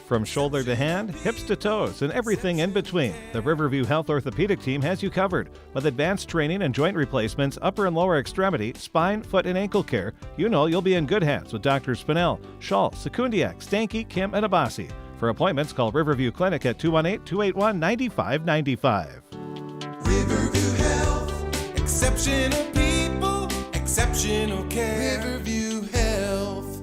From shoulder to hand, hips to toes, and everything in between, the Riverview Health Orthopedic Team has you covered. With advanced training and joint replacements, upper and lower extremity, spine, foot, and ankle care, you know you'll be in good hands with Drs. Spinell, Schall, Sekundiak, Stanky, Kim, and Abassi. For appointments, call Riverview Clinic at 218-281-9595. Riverview Health, exceptional people, exceptional care. Riverview Health.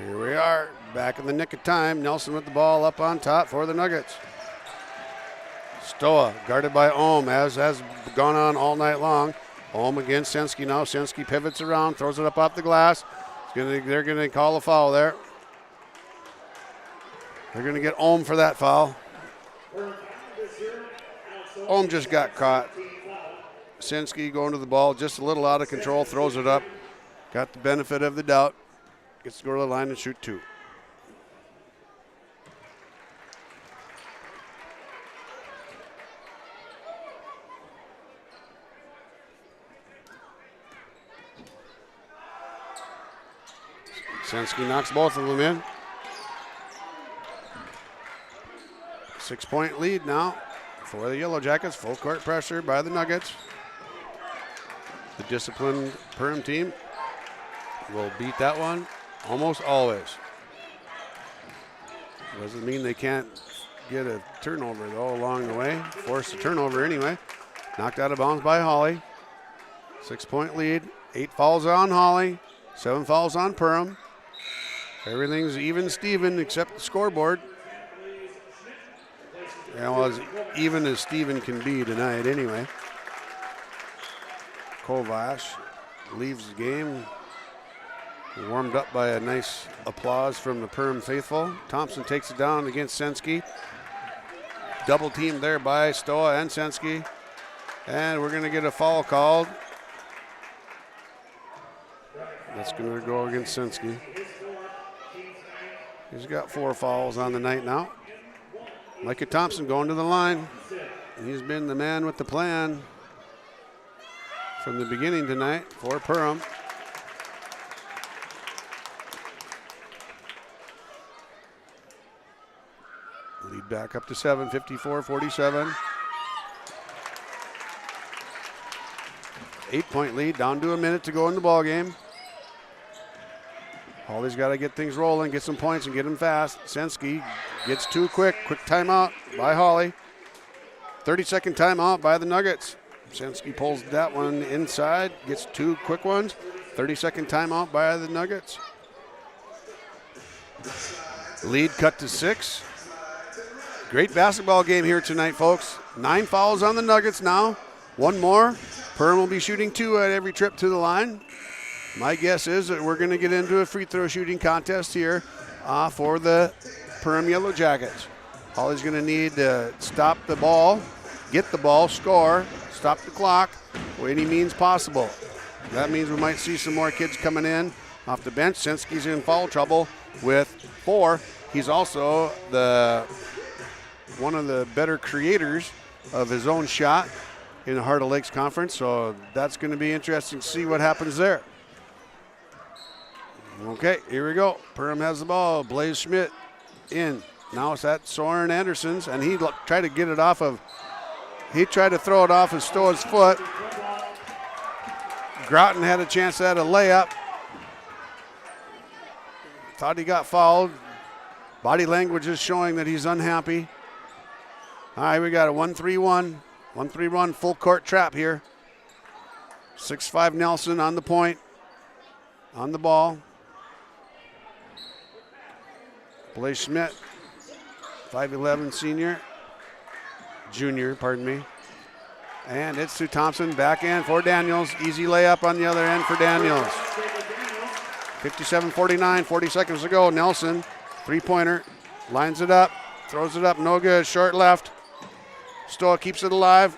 Here we are, back in the nick of time. Nelson with the ball up on top for the Nuggets. Stowa guarded by Ohm, as has gone on all night long. Ohm against Sensky now. Sensky pivots around, throws it up off the glass. They're going to call a foul there. They're going to get Ohm for that foul. Ohm just got caught. Sensky going to the ball, just a little out of control, throws it up. Got the benefit of the doubt. Gets to go to the line and shoot two. Sensky knocks both of them in. 6-point lead now for the Yellow Jackets. Full court pressure by the Nuggets. The disciplined Perham team will beat that one almost always. Doesn't mean they can't get a turnover, though, along the way. Force a turnover anyway. Knocked out of bounds by Hawley. 6-point lead. 8 fouls on Hawley. 7 fouls on Perham. Everything's even Steven except the scoreboard. Yeah, well, as even as Steven can be tonight anyway. Kovash leaves the game. Warmed up by a nice applause from the Perham faithful. Thompson takes it down against Sensky. Double teamed there by Stowa and Sensky. And we're going to get a foul called. That's going to go against Sensky. He's got 4 fouls on the night now. Micah Thompson going to the line. He's been the man with the plan from the beginning tonight for Perham. Lead back up to 7, 54-47. 8-point lead, down to a minute to go in the ball game. Hawley's got to get things rolling, get some points, and get them fast. Sensky gets 2 quick timeout by Hawley. 30-second timeout by the Nuggets. Sensky pulls that one inside, gets 2 quick ones. 30-second timeout by the Nuggets. Lead cut to 6. Great basketball game here tonight, folks. 9 fouls on the Nuggets now. 1 more. Perham will be shooting 2 at every trip to the line. My guess is that we're going to get into a free throw shooting contest here for the Perham Yellow Jackets. Hawley's going to need to stop the ball, get the ball, score, stop the clock, by any means possible. That means we might see some more kids coming in off the bench. Sensky's in foul trouble with 4. He's also one of the better creators of his own shot in the Heart of Lakes Conference, so that's going to be interesting to see what happens there. Okay, here we go. Perham has the ball. Blaze Schmidt in. Now it's at Soren Anderson's, and he tried to get it off of, he tried to throw it off of Stowa's foot. Groton had a chance at a layup. Thought he got fouled. Body language is showing that he's unhappy. All right, we got a 1-3-1. 1-3-1 full court trap here. 6'5" Nelson on the point. On the ball. Blaze Schmidt, 5'11" junior, pardon me. And it's to Thompson, back end for Daniels. Easy layup on the other end for Daniels. 57-49, 40 seconds to go. Nelson, 3-pointer, lines it up, throws it up, no good, short left. Stowa keeps it alive.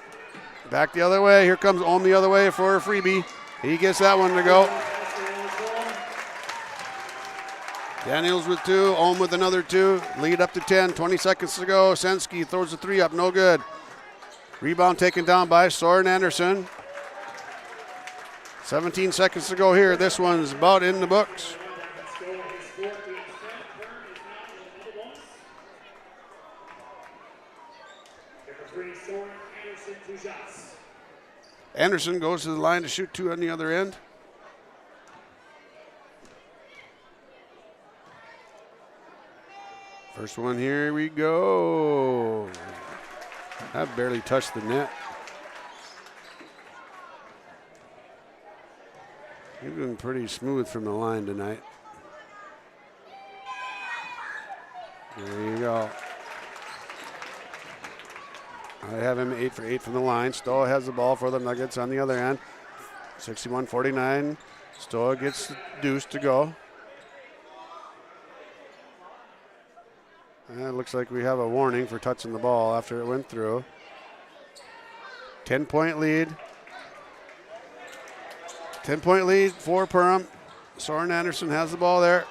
Back the other way, here comes Ohm the other way for a freebie. He gets that one to go. Daniels with 2, Ohm with another 2. Lead up to 10, 20 seconds to go. Senski throws the 3 up, no good. Rebound taken down by Soren Anderson. 17 seconds to go here. This one's about in the books. Anderson goes to the line to shoot 2 on the other end. First one, here we go. That barely touched the net. You've been pretty smooth from the line tonight. There you go. I have him 8 for 8 from the line. Stowa has the ball for the Nuggets on the other end. 61-49. Stowa gets the deuce to go. And it looks like we have a warning for touching the ball after it went through. 10-point lead. 10-point lead for Perham. Soren Anderson has the ball there.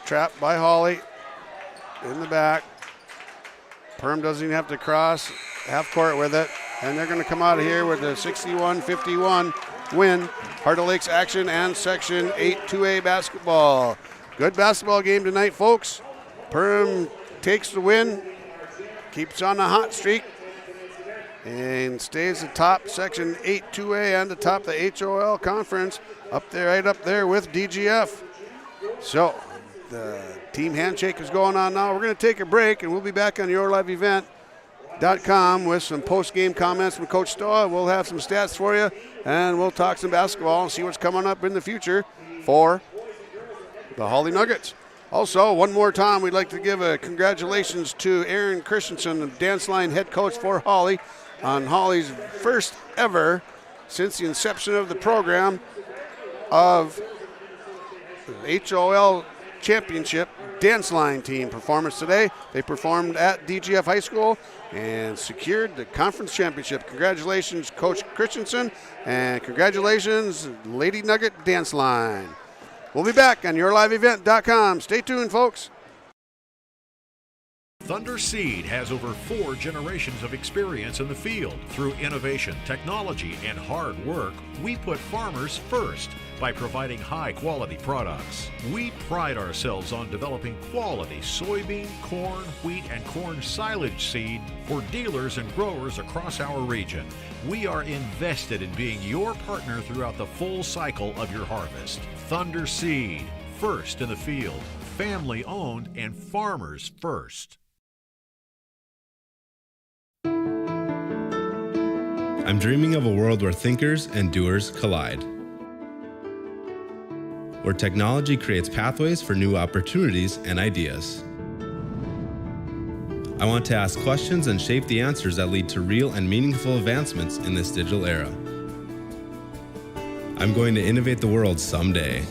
Trapped by Hawley in the back. Perham doesn't even have to cross half court with it. And they're going to come out of here with a 61-51 win. Heart of Lakes action and Section 8 2A basketball. Good basketball game tonight, folks. Perham takes the win, keeps on a hot streak, and stays atop Section 8 2A and atop the HOL conference, right up there with DGF. So the team handshake is going on now. We're going to take a break, and we'll be back on yourliveevent.com with some post-game comments from Coach Stowa. We'll have some stats for you, and we'll talk some basketball and see what's coming up in the future for the Hawley Nuggets. Also, one more time, we'd like to give a congratulations to Aaron Christensen, the dance line head coach for Hawley, on Hawley's first ever, since the inception of the program, of HOL Championship dance line team performance today. They performed at DGF High School and secured the conference championship. Congratulations, Coach Christensen, and congratulations, Lady Nugget Dance Line. We'll be back on yourliveevent.com. Stay tuned, folks. Thunder Seed has over 4 generations of experience in the field. Through innovation, technology, and hard work, we put farmers first by providing high-quality products. We pride ourselves on developing quality soybean, corn, wheat, and corn silage seed for dealers and growers across our region. We are invested in being your partner throughout the full cycle of your harvest. Thunder Seed, first in the field, family-owned, and farmers first. I'm dreaming of a world where thinkers and doers collide, where technology creates pathways for new opportunities and ideas. I want to ask questions and shape the answers that lead to real and meaningful advancements in this digital era. I'm going to innovate the world someday.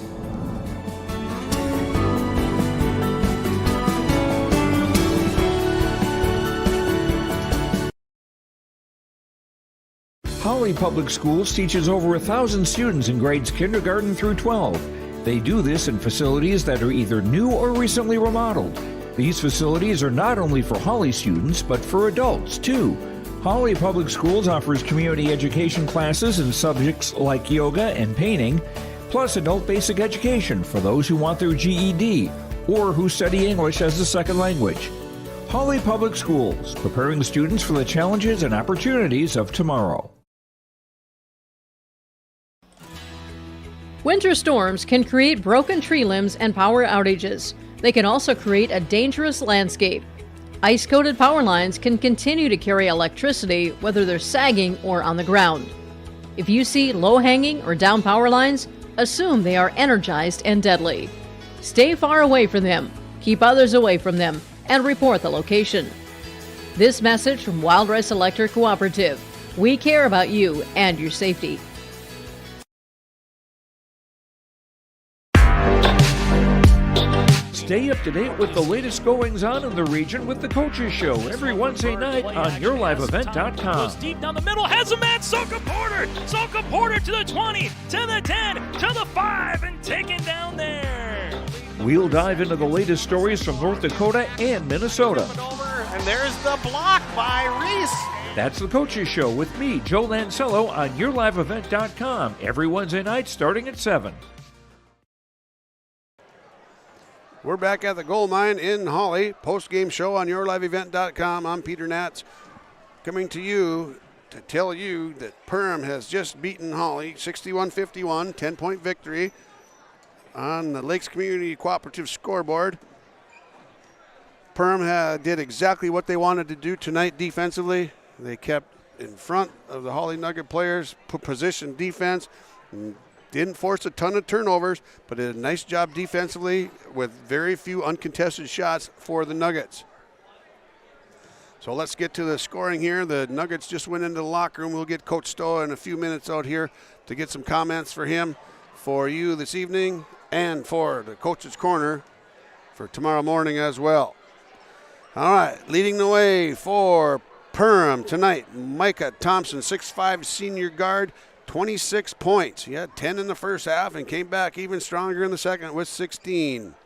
Hawley Public Schools teaches over 1,000 students in grades kindergarten through 12. They do this in facilities that are either new or recently remodeled. These facilities are not only for Hawley students, but for adults too. Hawley Public Schools offers community education classes in subjects like yoga and painting, plus adult basic education for those who want their GED or who study English as a second language. Hawley Public Schools, preparing students for the challenges and opportunities of tomorrow. Winter storms can create broken tree limbs and power outages. They can also create a dangerous landscape. Ice-coated power lines can continue to carry electricity whether they're sagging or on the ground. If you see low-hanging or down power lines, assume they are energized and deadly. Stay far away from them, keep others away from them, and report the location. This message from Wild Rice Electric Cooperative. We care about you and your safety. Stay up to date with the latest goings-on in the region with the Coaches Show every Wednesday night on yourliveevent.com. Goes deep down the middle, has a man, Soka Porter! Soka Porter to the 20, to the 10, to the 5, and taken down there. We'll dive into the latest stories from North Dakota and Minnesota. And there's the block by Reese. That's the Coaches Show with me, Joe Lancello, on YourLiveEvent.com every Wednesday night starting at 7. We're back at the gold mine in Hawley. Post-game show on YourLiveEvent.com. I'm Peter Natz, coming to you to tell you that Perham has just beaten Hawley 61-51, 10-point victory on the Lakes Community Cooperative scoreboard. Perham did exactly what they wanted to do tonight defensively. They kept in front of the Hawley Nugget players, put position defense, didn't force a ton of turnovers, but did a nice job defensively with very few uncontested shots for the Nuggets. So let's get to the scoring here. The Nuggets just went into the locker room. We'll get Coach Stowa in a few minutes out here to get some comments for him, for you this evening, and for the Coach's Corner for tomorrow morning as well. All right, leading the way for Perham tonight, Micah Thompson, 6'5" senior guard, 26 points. He had 10 in the first half and came back even stronger in the second with 16.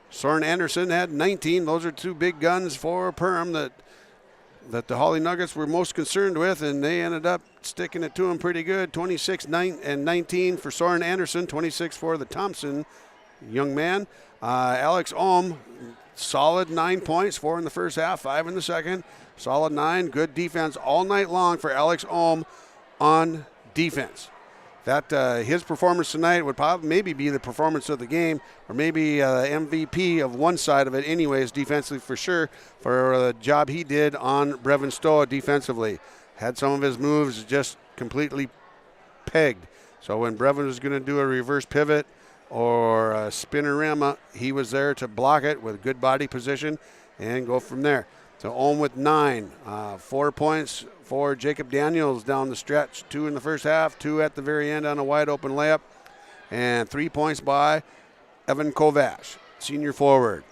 Soren Anderson had 19. Those are two big guns for Perham that the Hawley Nuggets were most concerned with, and they ended up sticking it to him pretty good. 26 and 19 for Soren Anderson, 26 for the Thompson young man. Alex Ohm, solid 9 points, 4 in the first half, 5 in the second. Solid 9. Good defense all night long for Alex Ohm on defense. That his performance tonight would probably maybe be the performance of the game, or maybe MVP of one side of it anyways, defensively for sure, for the job he did on Brevin Stowa defensively. Had some of his moves just completely pegged. So when Brevin was going to do a reverse pivot or a spinorama, he was there to block it with good body position and go from there. So Ohm with 9, 4 points for Jacob Daniels down the stretch, 2 in the first half, 2 at the very end on a wide open layup, and 3 points by Evan Kovash, senior forward.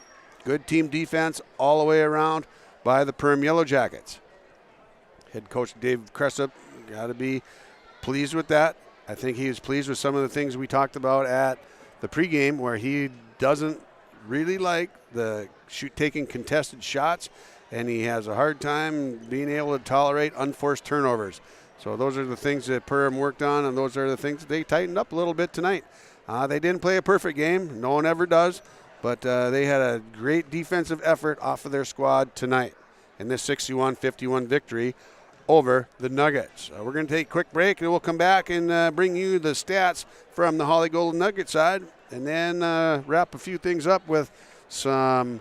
Good team defense all the way around by the Perham Yellow Jackets. Head coach Dave Cressup, got to be pleased with that. I think he was pleased with some of the things we talked about at the pregame, where he doesn't really like the taking contested shots, and he has a hard time being able to tolerate unforced turnovers. So those are the things that Perham worked on, and those are the things that they tightened up a little bit tonight. They didn't play a perfect game. No one ever does. But they had a great defensive effort off of their squad tonight in this 61-51 victory over the Nuggets. We're going to take a quick break, and we'll come back and bring you the stats from the Hawley Golden Nugget side, and then wrap a few things up with some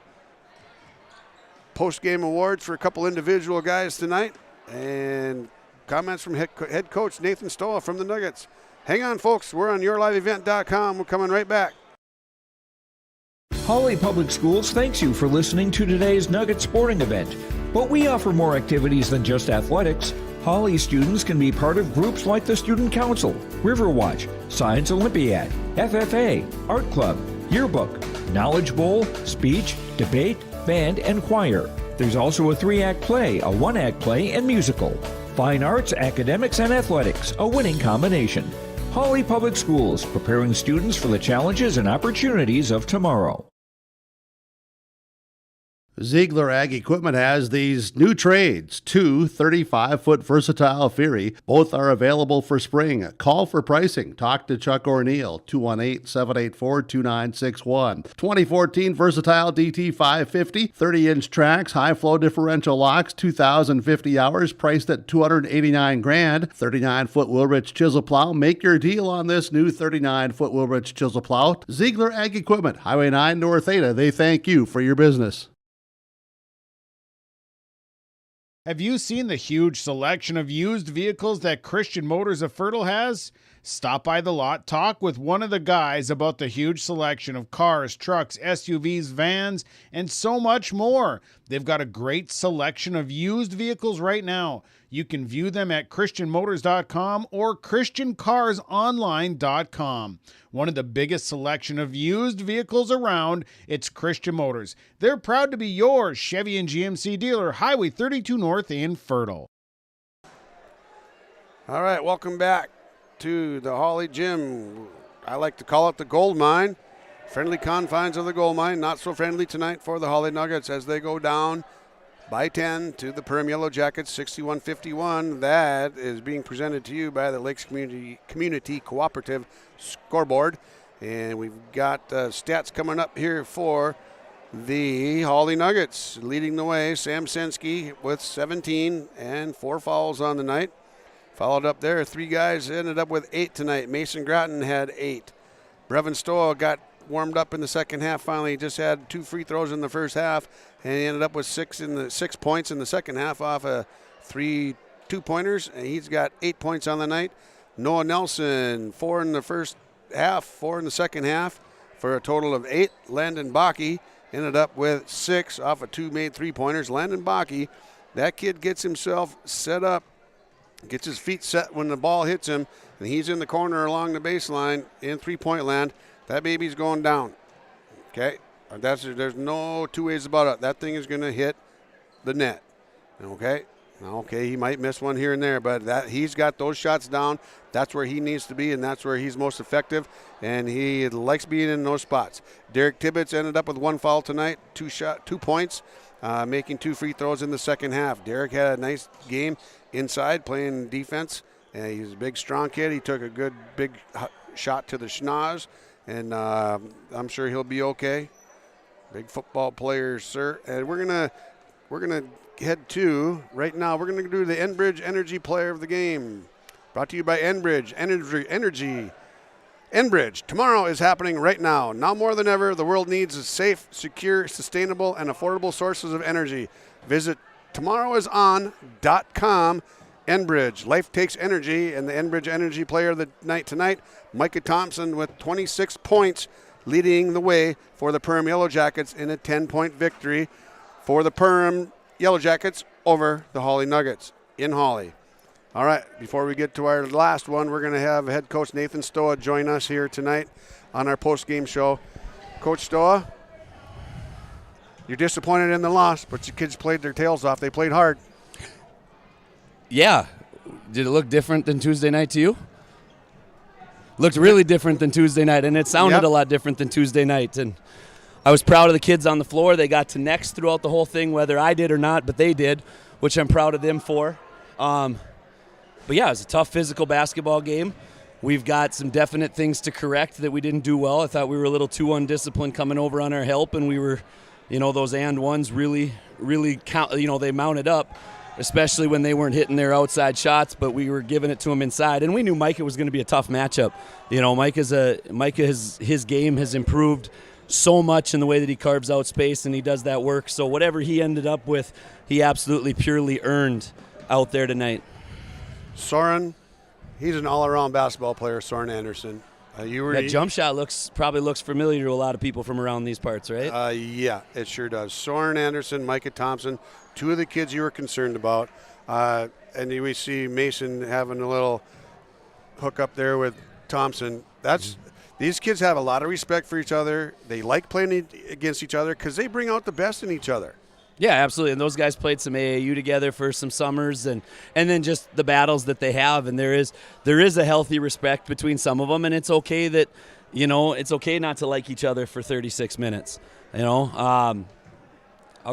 post-game awards for a couple individual guys tonight, and comments from head coach Nathan Stowa from the Nuggets. Hang on, folks. We're on YourLiveEvent.com. We're coming right back. Hawley Public Schools thanks you for listening to today's Nugget Sporting Event. But we offer more activities than just athletics. Hawley students can be part of groups like the Student Council, Riverwatch, Science Olympiad, FFA, Art Club, Yearbook, Knowledge Bowl, Speech, Debate, Band, and Choir. There's also a 3-act play, a 1-act play, and musical. Fine arts, academics, and athletics, a winning combination. Hawley Public Schools, preparing students for the challenges and opportunities of tomorrow. Ziegler Ag Equipment has these new trades, 2 35-foot versatile Fury. Both are available for spring. Call for pricing. Talk to Chuck O'Neill, 218-784-2961. 2014 versatile DT 550, 30-inch tracks, high-flow differential locks, 2,050 hours, priced at $289,000. 39-foot Wilrich chisel plow. Make your deal on this new 39-foot Wilrich chisel plow. Ziegler Ag Equipment, Highway 9 North Ada. They thank you for your business. Have you seen the huge selection of used vehicles that Christian Motors of Fertile has? Stop by the lot, talk with one of the guys about the huge selection of cars, trucks, SUVs, vans, and so much more. They've got a great selection of used vehicles right now. You can view them at christianmotors.com or christiancarsonline.com. One of the biggest selection of used vehicles around, it's Christian Motors. They're proud to be your Chevy and GMC dealer, Highway 32 North in Fertile. All right, welcome back to the Hawley Gym. I like to call it the gold mine friendly confines of the goal mine. Not so friendly tonight for the Hawley Nuggets as they go down by 10 to the Perham Yellow Jackets, 61-51. That is being presented to you by the Lakes Community Cooperative scoreboard. And we've got stats coming up here for the Hawley Nuggets. Leading the way, Sam Sensky with 17 and 4 fouls on the night. Followed up there, 3 guys ended up with 8 tonight. Mason Gratton had 8. Brevin Stowa got warmed up in the second half. Finally, just had 2 free throws in the first half, and he ended up with 6 points in the second half off of 3 2-pointers, and he's got 8 points on the night. Noah Nelson, 4 in the first half, 4 in the second half, for a total of 8. Landon Bakke ended up with 6 off of 2 made 3-pointers. Landon Bakke, that kid gets himself set up, gets his feet set when the ball hits him, and he's in the corner along the baseline in 3-point land. That baby's going down. Okay? There's no 2 ways about it. That thing is going to hit the net. Okay? Okay, he might miss one here and there, but he's got those shots down. That's where he needs to be, and that's where he's most effective, and he likes being in those spots. Derek Tibbetts ended up with 1 foul tonight, 2 points, making 2 free throws in the second half. Derek had a nice game inside playing defense, and he's a big, strong kid. He took a good, big shot to the schnoz, and I'm sure he'll be okay. Big football player, sir. And we're gonna head to right now. We're gonna do the Enbridge Energy Player of the Game, brought to you by Enbridge Energy. Enbridge, tomorrow is happening right now. Now more than ever, the world needs safe, secure, sustainable, and affordable sources of energy. Visit tomorrowison.com. Enbridge, life takes energy, and the Enbridge Energy Player of the Night tonight, Micah Thompson with 26 points, leading the way for the Perham Yellow Jackets in a 10-point victory for the Perham Yellow Jackets over the Hawley Nuggets in Hawley. All right, before we get to our last one, we're going to have head coach Nathan Stowa join us here tonight on our post-game show. Coach Stowa, you're disappointed in the loss, but your kids played their tails off. They played hard. Yeah. Did it look different than Tuesday night to you? Looked really different than Tuesday night, and it sounded a lot different than Tuesday night. And I was proud of the kids on the floor. They got to next throughout the whole thing, whether I did or not, but they did, which I'm proud of them for. But yeah, it was a tough physical basketball game. We've got some definite things to correct that we didn't do well. I thought we were a little too undisciplined coming over on our help, and we were, those and ones really count. They mounted up, especially when they weren't hitting their outside shots, but we were giving it to them inside. And we knew Micah was going to be a tough matchup. His game has improved so much in the way that he carves out space and he does that work. So whatever he ended up with, he absolutely purely earned out there tonight. Soren, he's an all-around basketball player, Soren Anderson. That jump shot probably looks familiar to a lot of people from around these parts, right? Yeah, it sure does. Soren Anderson, Micah Thompson, 2 of the kids you were concerned about. And we see Mason having a little hook up there with Thompson. These kids have a lot of respect for each other. They like playing against each other because they bring out the best in each other. Yeah, absolutely. And those guys played some AAU together for some summers, and then just the battles that they have. And there is a healthy respect between some of them, and it's okay that, it's okay not to like each other for 36 minutes. I'll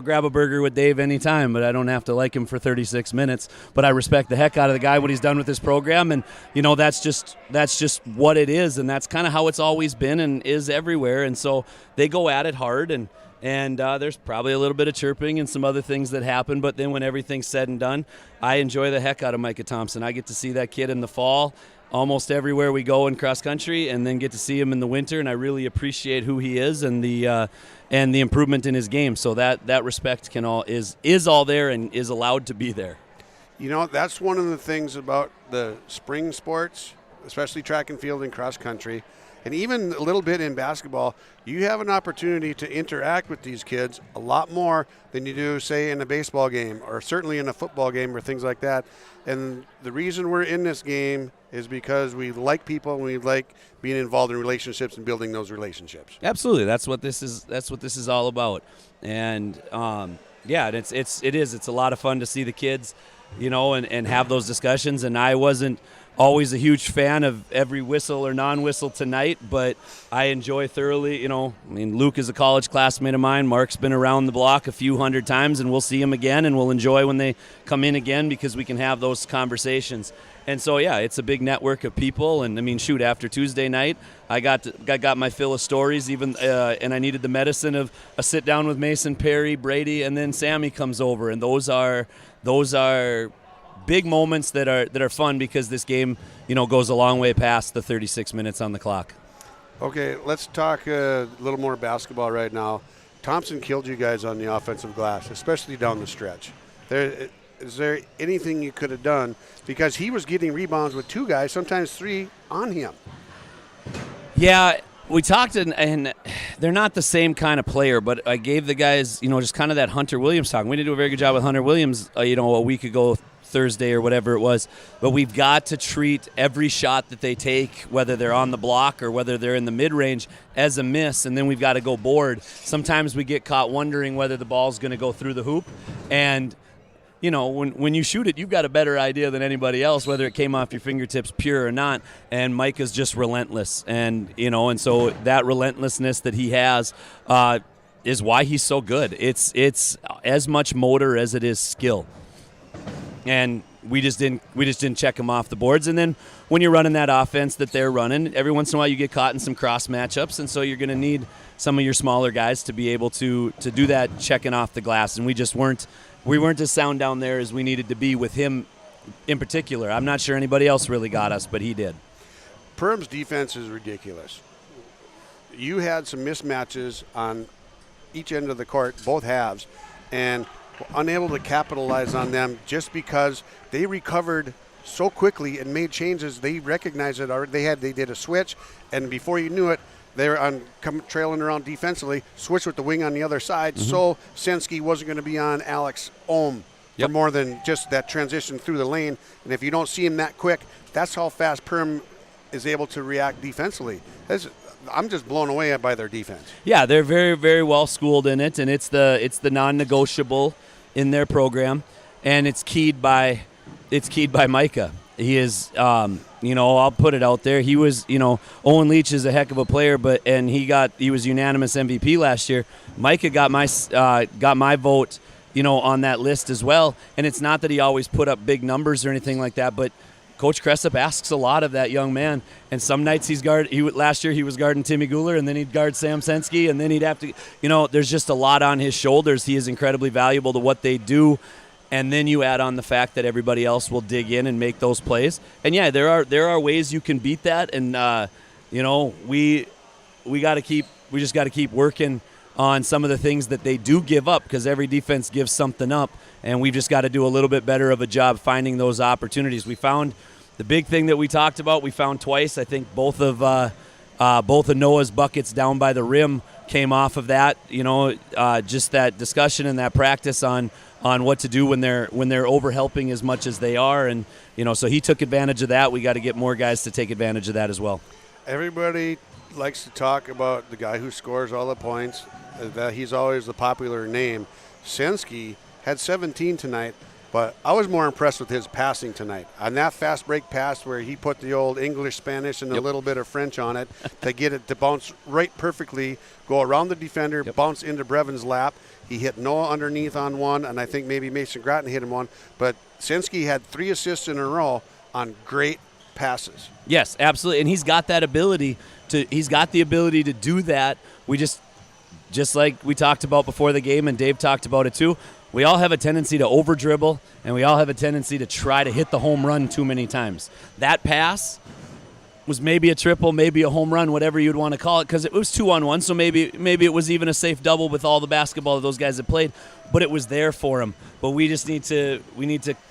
grab a burger with Dave anytime, but I don't have to like him for 36 minutes. But I respect the heck out of the guy, what he's done with his program, and that's just what it is, and that's kind of how it's always been and is everywhere. And so they go at it hard, and there's probably a little bit of chirping and some other things that happen. But then when everything's said and done, I enjoy the heck out of Micah Thompson. I get to see that kid in the fall almost everywhere we go in cross country, and then get to see him in the winter. And I really appreciate who he is and the improvement in his game. So that respect is all there and is allowed to be there. That's one of the things about the spring sports, especially track and field and cross country. And even a little bit in basketball, you have an opportunity to interact with these kids a lot more than you do, say, in a baseball game or certainly in a football game or things like that. And the reason we're in this game is because we like people and we like being involved in relationships and building those relationships. Absolutely, that's what this is all about. And it's a lot of fun to see the kids, and have those discussions. And I wasn't always a huge fan of every whistle or non-whistle tonight, but I enjoy thoroughly, Luke is a college classmate of mine. Mark's been around the block a few hundred times, and we'll see him again, and we'll enjoy when they come in again because we can have those conversations. And so, yeah, it's a big network of people, and after Tuesday night, I got my fill of stories, and I needed the medicine of a sit down with Mason, Perry, Brady, and then Sammy comes over, and those are big moments that are fun because this game, goes a long way past the 36 minutes on the clock. Okay, let's talk a little more basketball right now. Thompson killed you guys on the offensive glass, especially down the stretch. Is there anything you could have done? Because he was getting rebounds with 2 guys, sometimes 3 on him. Yeah, we talked, and they're not the same kind of player, but I gave the guys, just kind of that Hunter Williams talk. We didn't do a very good job with Hunter Williams, a week ago, Thursday or whatever it was, but we've got to treat every shot that they take, whether they're on the block or whether they're in the mid-range, as a miss, and then we've got to go board. Sometimes we get caught wondering whether the ball's going to go through the hoop, and when you shoot it, you've got a better idea than anybody else whether it came off your fingertips pure or not, and Micah's just relentless, and so that relentlessness that he has is why he's so good. It's as much motor as it is skill. And we just didn't check him off the boards. And then when you're running that offense that they're running, every once in a while you get caught in some cross matchups, and so you're going to need some of your smaller guys to be able to do that checking off the glass. And we weren't as sound down there as we needed to be with him in particular. I'm not sure anybody else really got us, but he did. Perham's defense is ridiculous. You had some mismatches on each end of the court, both halves, and unable to capitalize on them just because they recovered so quickly and made changes. They recognized it already. They did a switch, and before you knew it, they were trailing around defensively, switched with the wing on the other side, so Senski wasn't going to be on Alex Ohm for more than just that transition through the lane. And if you don't see him that quick, that's how fast Perham is able to react defensively. I'm just blown away by their defense. Yeah, they're very, very well schooled in it, and it's the non-negotiable in their program, and it's keyed by Micah. He is, I'll put it out there. He was, Owen Leach is a heck of a player, and he was unanimous MVP last year. Micah got my vote, on that list as well. And it's not that he always put up big numbers or anything like that, but Coach Cressup asks a lot of that young man, and some nights last year he was guarding Timmy Guler, and then he'd guard Sam Senski, and then he'd have to, there's just a lot on his shoulders. He is incredibly valuable to what they do, and then you add on the fact that everybody else will dig in and make those plays. And yeah, there are ways you can beat that, and we just got to keep working on some of the things that they do give up, because every defense gives something up, and we've just got to do a little bit better of a job finding those opportunities. We found the big thing that we talked about, we found twice. I think both of Noah's buckets down by the rim came off of that, just that discussion and that practice on what to do when they're over-helping as much as they are. And, so he took advantage of that. We got to get more guys to take advantage of that as well. Everybody likes to talk about the guy who scores all the points, that he's always the popular name. Senski had 17 tonight, but I was more impressed with his passing tonight. On that fast break pass where he put the old English, Spanish, and a little bit of French on it to get it to bounce right perfectly, go around the defender, bounce into Brevin's lap. He hit Noah underneath on one, and I think maybe Mason Groton hit him one. But Senski had 3 assists in a row on great passes. Yes, absolutely, and he's got that ability to do that. We just like we talked about before the game, and Dave talked about it too, we all have a tendency to over-dribble, and we all have a tendency to try to hit the home run too many times. That pass was maybe a triple, maybe a home run, whatever you'd want to call it, because it was 2-on-1, so maybe it was even a safe double with all the basketball that those guys had played, but it was there for him. But we just need to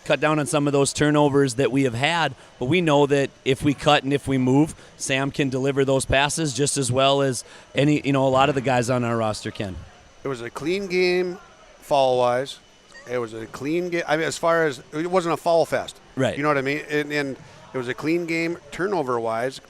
cut down on some of those turnovers that we have had, but we know that if we cut and if we move, Sam can deliver those passes just as well as a lot of the guys on our roster can. It was a clean game foul-wise. It was a clean game. I mean, as far as it wasn't a foul fest. Right. You know what I mean? And it was a clean game turnover-wise.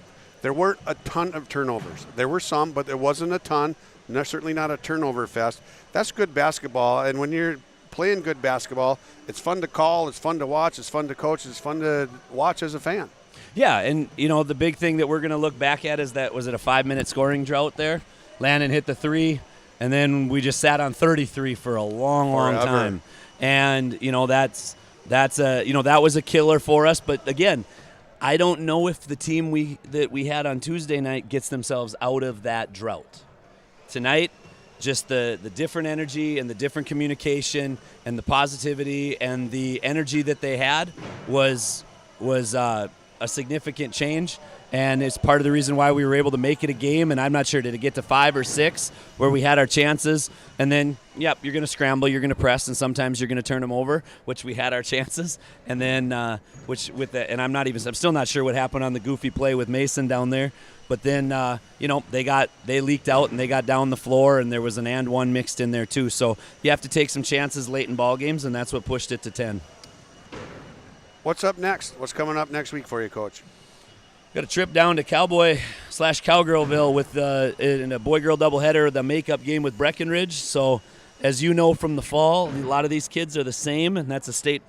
There weren't a ton of turnovers. There were some, but there wasn't a ton. Certainly not a turnover fest. That's good basketball. And when you're playing good basketball, it's fun to call, it's fun to watch, it's fun to coach, it's fun to watch as a fan. Yeah, and, the big thing that we're going to look back at is that, was it a 5-minute scoring drought there? Landon hit the 3, and then we just sat on 33 for a long time. And, that was a killer for us. But, again, I don't know if the team that we had on Tuesday night gets themselves out of that drought. Tonight, just the different energy and the different communication and the positivity and the energy that they had was a significant change, and it's part of the reason why we were able to make it a game. And I'm not sure, did it get to 5 or 6 where we had our chances, and then you're going to scramble, you're going to press, and sometimes you're going to turn them over, which we had our chances. And then and I'm still not sure what happened on the goofy play with Mason down there. But then, they leaked out and they got down the floor, and there was an and one mixed in there too. So you have to take some chances late in ball games, and that's what pushed it to 10. What's up next? What's coming up next week for you, Coach? Got a trip down to Cowboy/Cowgirlville with in a boy-girl doubleheader, the makeup game with Breckenridge. So, as you know from the fall, a lot of these kids are the same, and that's a state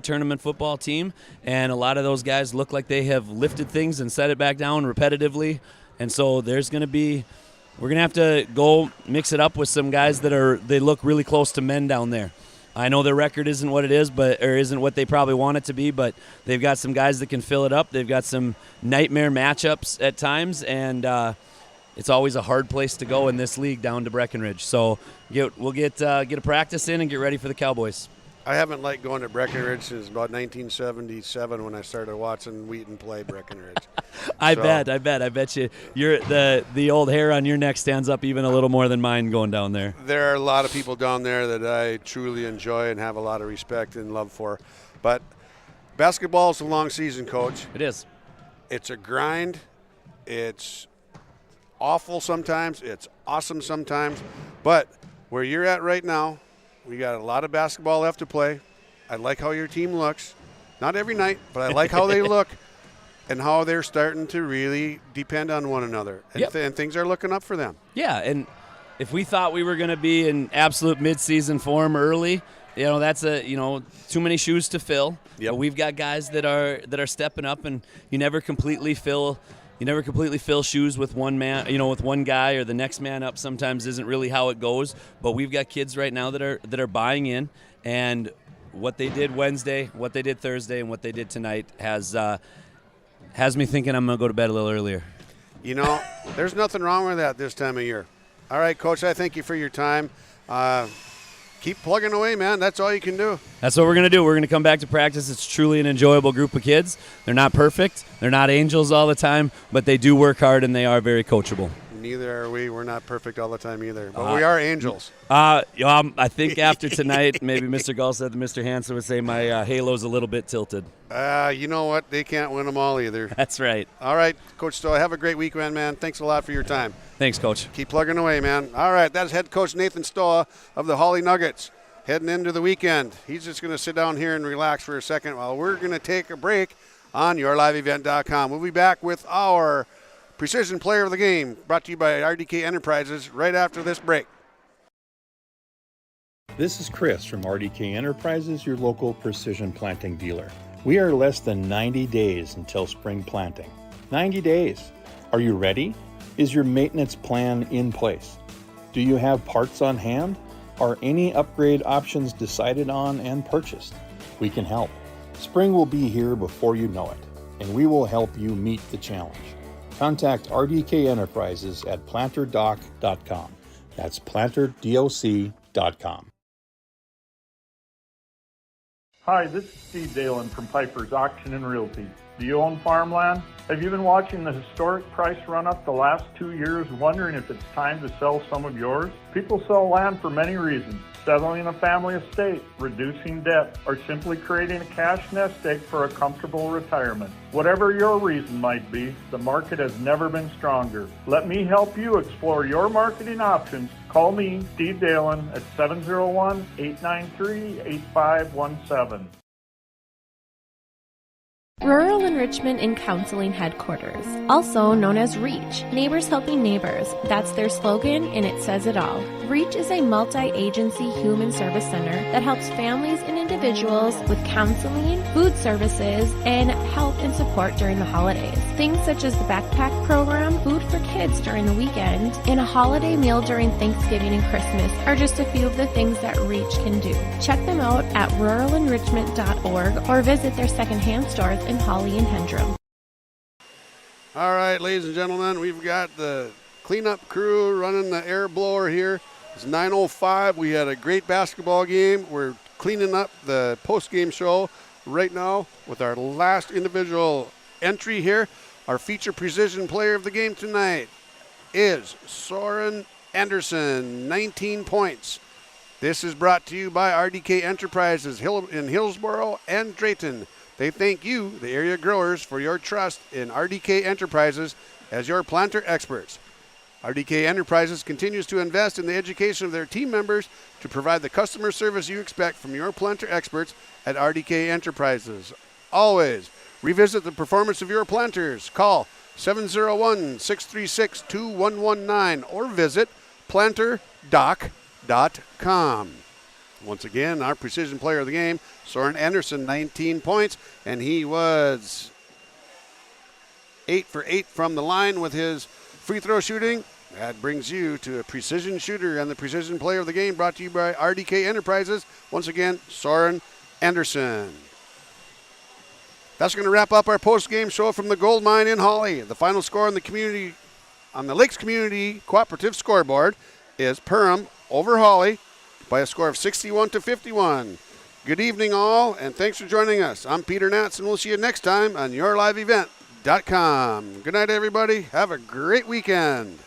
tournament football team. And a lot of those guys look like they have lifted things and set it back down repetitively. And so we're going to have to go mix it up with some guys they look really close to men down there. I know their record isn't what it is, or isn't what they probably want it to be, but they've got some guys that can fill it up. They've got some nightmare matchups at times, and it's always a hard place to go in this league down to Breckenridge. So we'll get a practice in and get ready for the Cowboys. I haven't liked going to Breckenridge since about 1977 when I started watching Wheaton play Breckenridge. I bet you the old hair on your neck stands up even a little more than mine going down there. There are a lot of people down there that I truly enjoy and have a lot of respect and love for. But basketball is a long season, Coach. It is. It's a grind. It's awful sometimes. It's awesome sometimes. But where you're at right now, we got a lot of basketball left to play. I like how your team looks. Not every night, but I like how they look and how they're starting to really depend on one another. And, and things are looking up for them. Yeah, and if we thought we were going to be in absolute midseason form early, that's too many shoes to fill. Yep. But we've got guys that are stepping up, and you never completely fill shoes with one man, with one guy, or the next man up sometimes isn't really how it goes. But we've got kids right now that are buying in, and what they did Wednesday, what they did Thursday, and what they did tonight has me thinking I'm going to go to bed a little earlier. There's nothing wrong with that this time of year. All right, Coach, I thank you for your time. Keep plugging away, man. That's all you can do. That's what we're going to do. We're going to come back to practice. It's truly an enjoyable group of kids. They're not perfect. They're not angels all the time, but they do work hard, and they are very coachable. Neither are we. We're not perfect all the time either, but we are angels. I think after tonight, maybe Mr. Gall said that Mr. Hansen would say my halo's a little bit tilted. You know what? They can't win them all either. That's right. All right, Coach Stowa, have a great weekend, man. Thanks a lot for your time. Thanks, Coach. Keep plugging away, man. All right, that's head coach Nathan Stowa of the Hawley Nuggets. Heading into the weekend. He's just going to sit down here and relax for a second while we're going to take a break on yourliveevent.com. We'll be back with our Precision Player of the Game, brought to you by RDK Enterprises, right after this break. This is Chris from RDK Enterprises, your local precision planting dealer. We are less than 90 days until spring planting. 90 days. Are you ready? Is your maintenance plan in place? Do you have parts on hand? Are any upgrade options decided on and purchased? We can help. Spring will be here before you know it, and we will help you meet the challenge. Contact RDK Enterprises at planterdoc.com. That's planterdoc.com. Hi, this is Steve Dalen from Piper's Auction and Realty. Do you own farmland? Have you been watching the historic price run up the last 2 years, wondering if it's time to sell some of yours? People sell land for many reasons. Settling a family estate, reducing debt, or simply creating a cash nest egg for a comfortable retirement. Whatever your reason might be, the market has never been stronger. Let me help you explore your marketing options. Call me, Steve Dalen, at 701-893-8517. Rural Enrichment and Counseling Headquarters, also known as REACH, Neighbors Helping Neighbors. That's their slogan, and it says it all. REACH is a multi-agency human service center that helps families and individuals with counseling, food services, and help and support during the holidays. Things such as the backpack program, food for kids during the weekend, and a holiday meal during Thanksgiving and Christmas are just a few of the things that REACH can do. Check them out at ruralenrichment.org or visit their secondhand stores in Hawley and Hendrum. All right, ladies and gentlemen, we've got the cleanup crew running the air blower here. It's 9:05. We had a great basketball game. We're cleaning up the post-game show right now with our last individual entry here. Our feature precision player of the game tonight is Soren Anderson, 19 points. This is brought to you by RDK Enterprises in Hillsboro and Drayton. They thank you, the area growers, for your trust in RDK Enterprises as your planter experts. RDK Enterprises continues to invest in the education of their team members to provide the customer service you expect from your planter experts at RDK Enterprises. Always revisit the performance of your planters. Call 701-636-2119 or visit planterdoc.com. Once again, our precision player of the game, Soren Anderson, 19 points, and he was 8 for 8 from the line with his free throw shooting. That brings you to a precision shooter and the precision player of the game, brought to you by RDK Enterprises. Once again, Soren Anderson. That's going to wrap up our post-game show from the Gold Mine in Hawley. The final score on the Lakes Community Cooperative scoreboard is Perham over Hawley by a score of 61-51. Good evening, all, and thanks for joining us. I'm Peter Natz, and we'll see you next time on YourLiveEvent.com. Good night, everybody. Have a great weekend.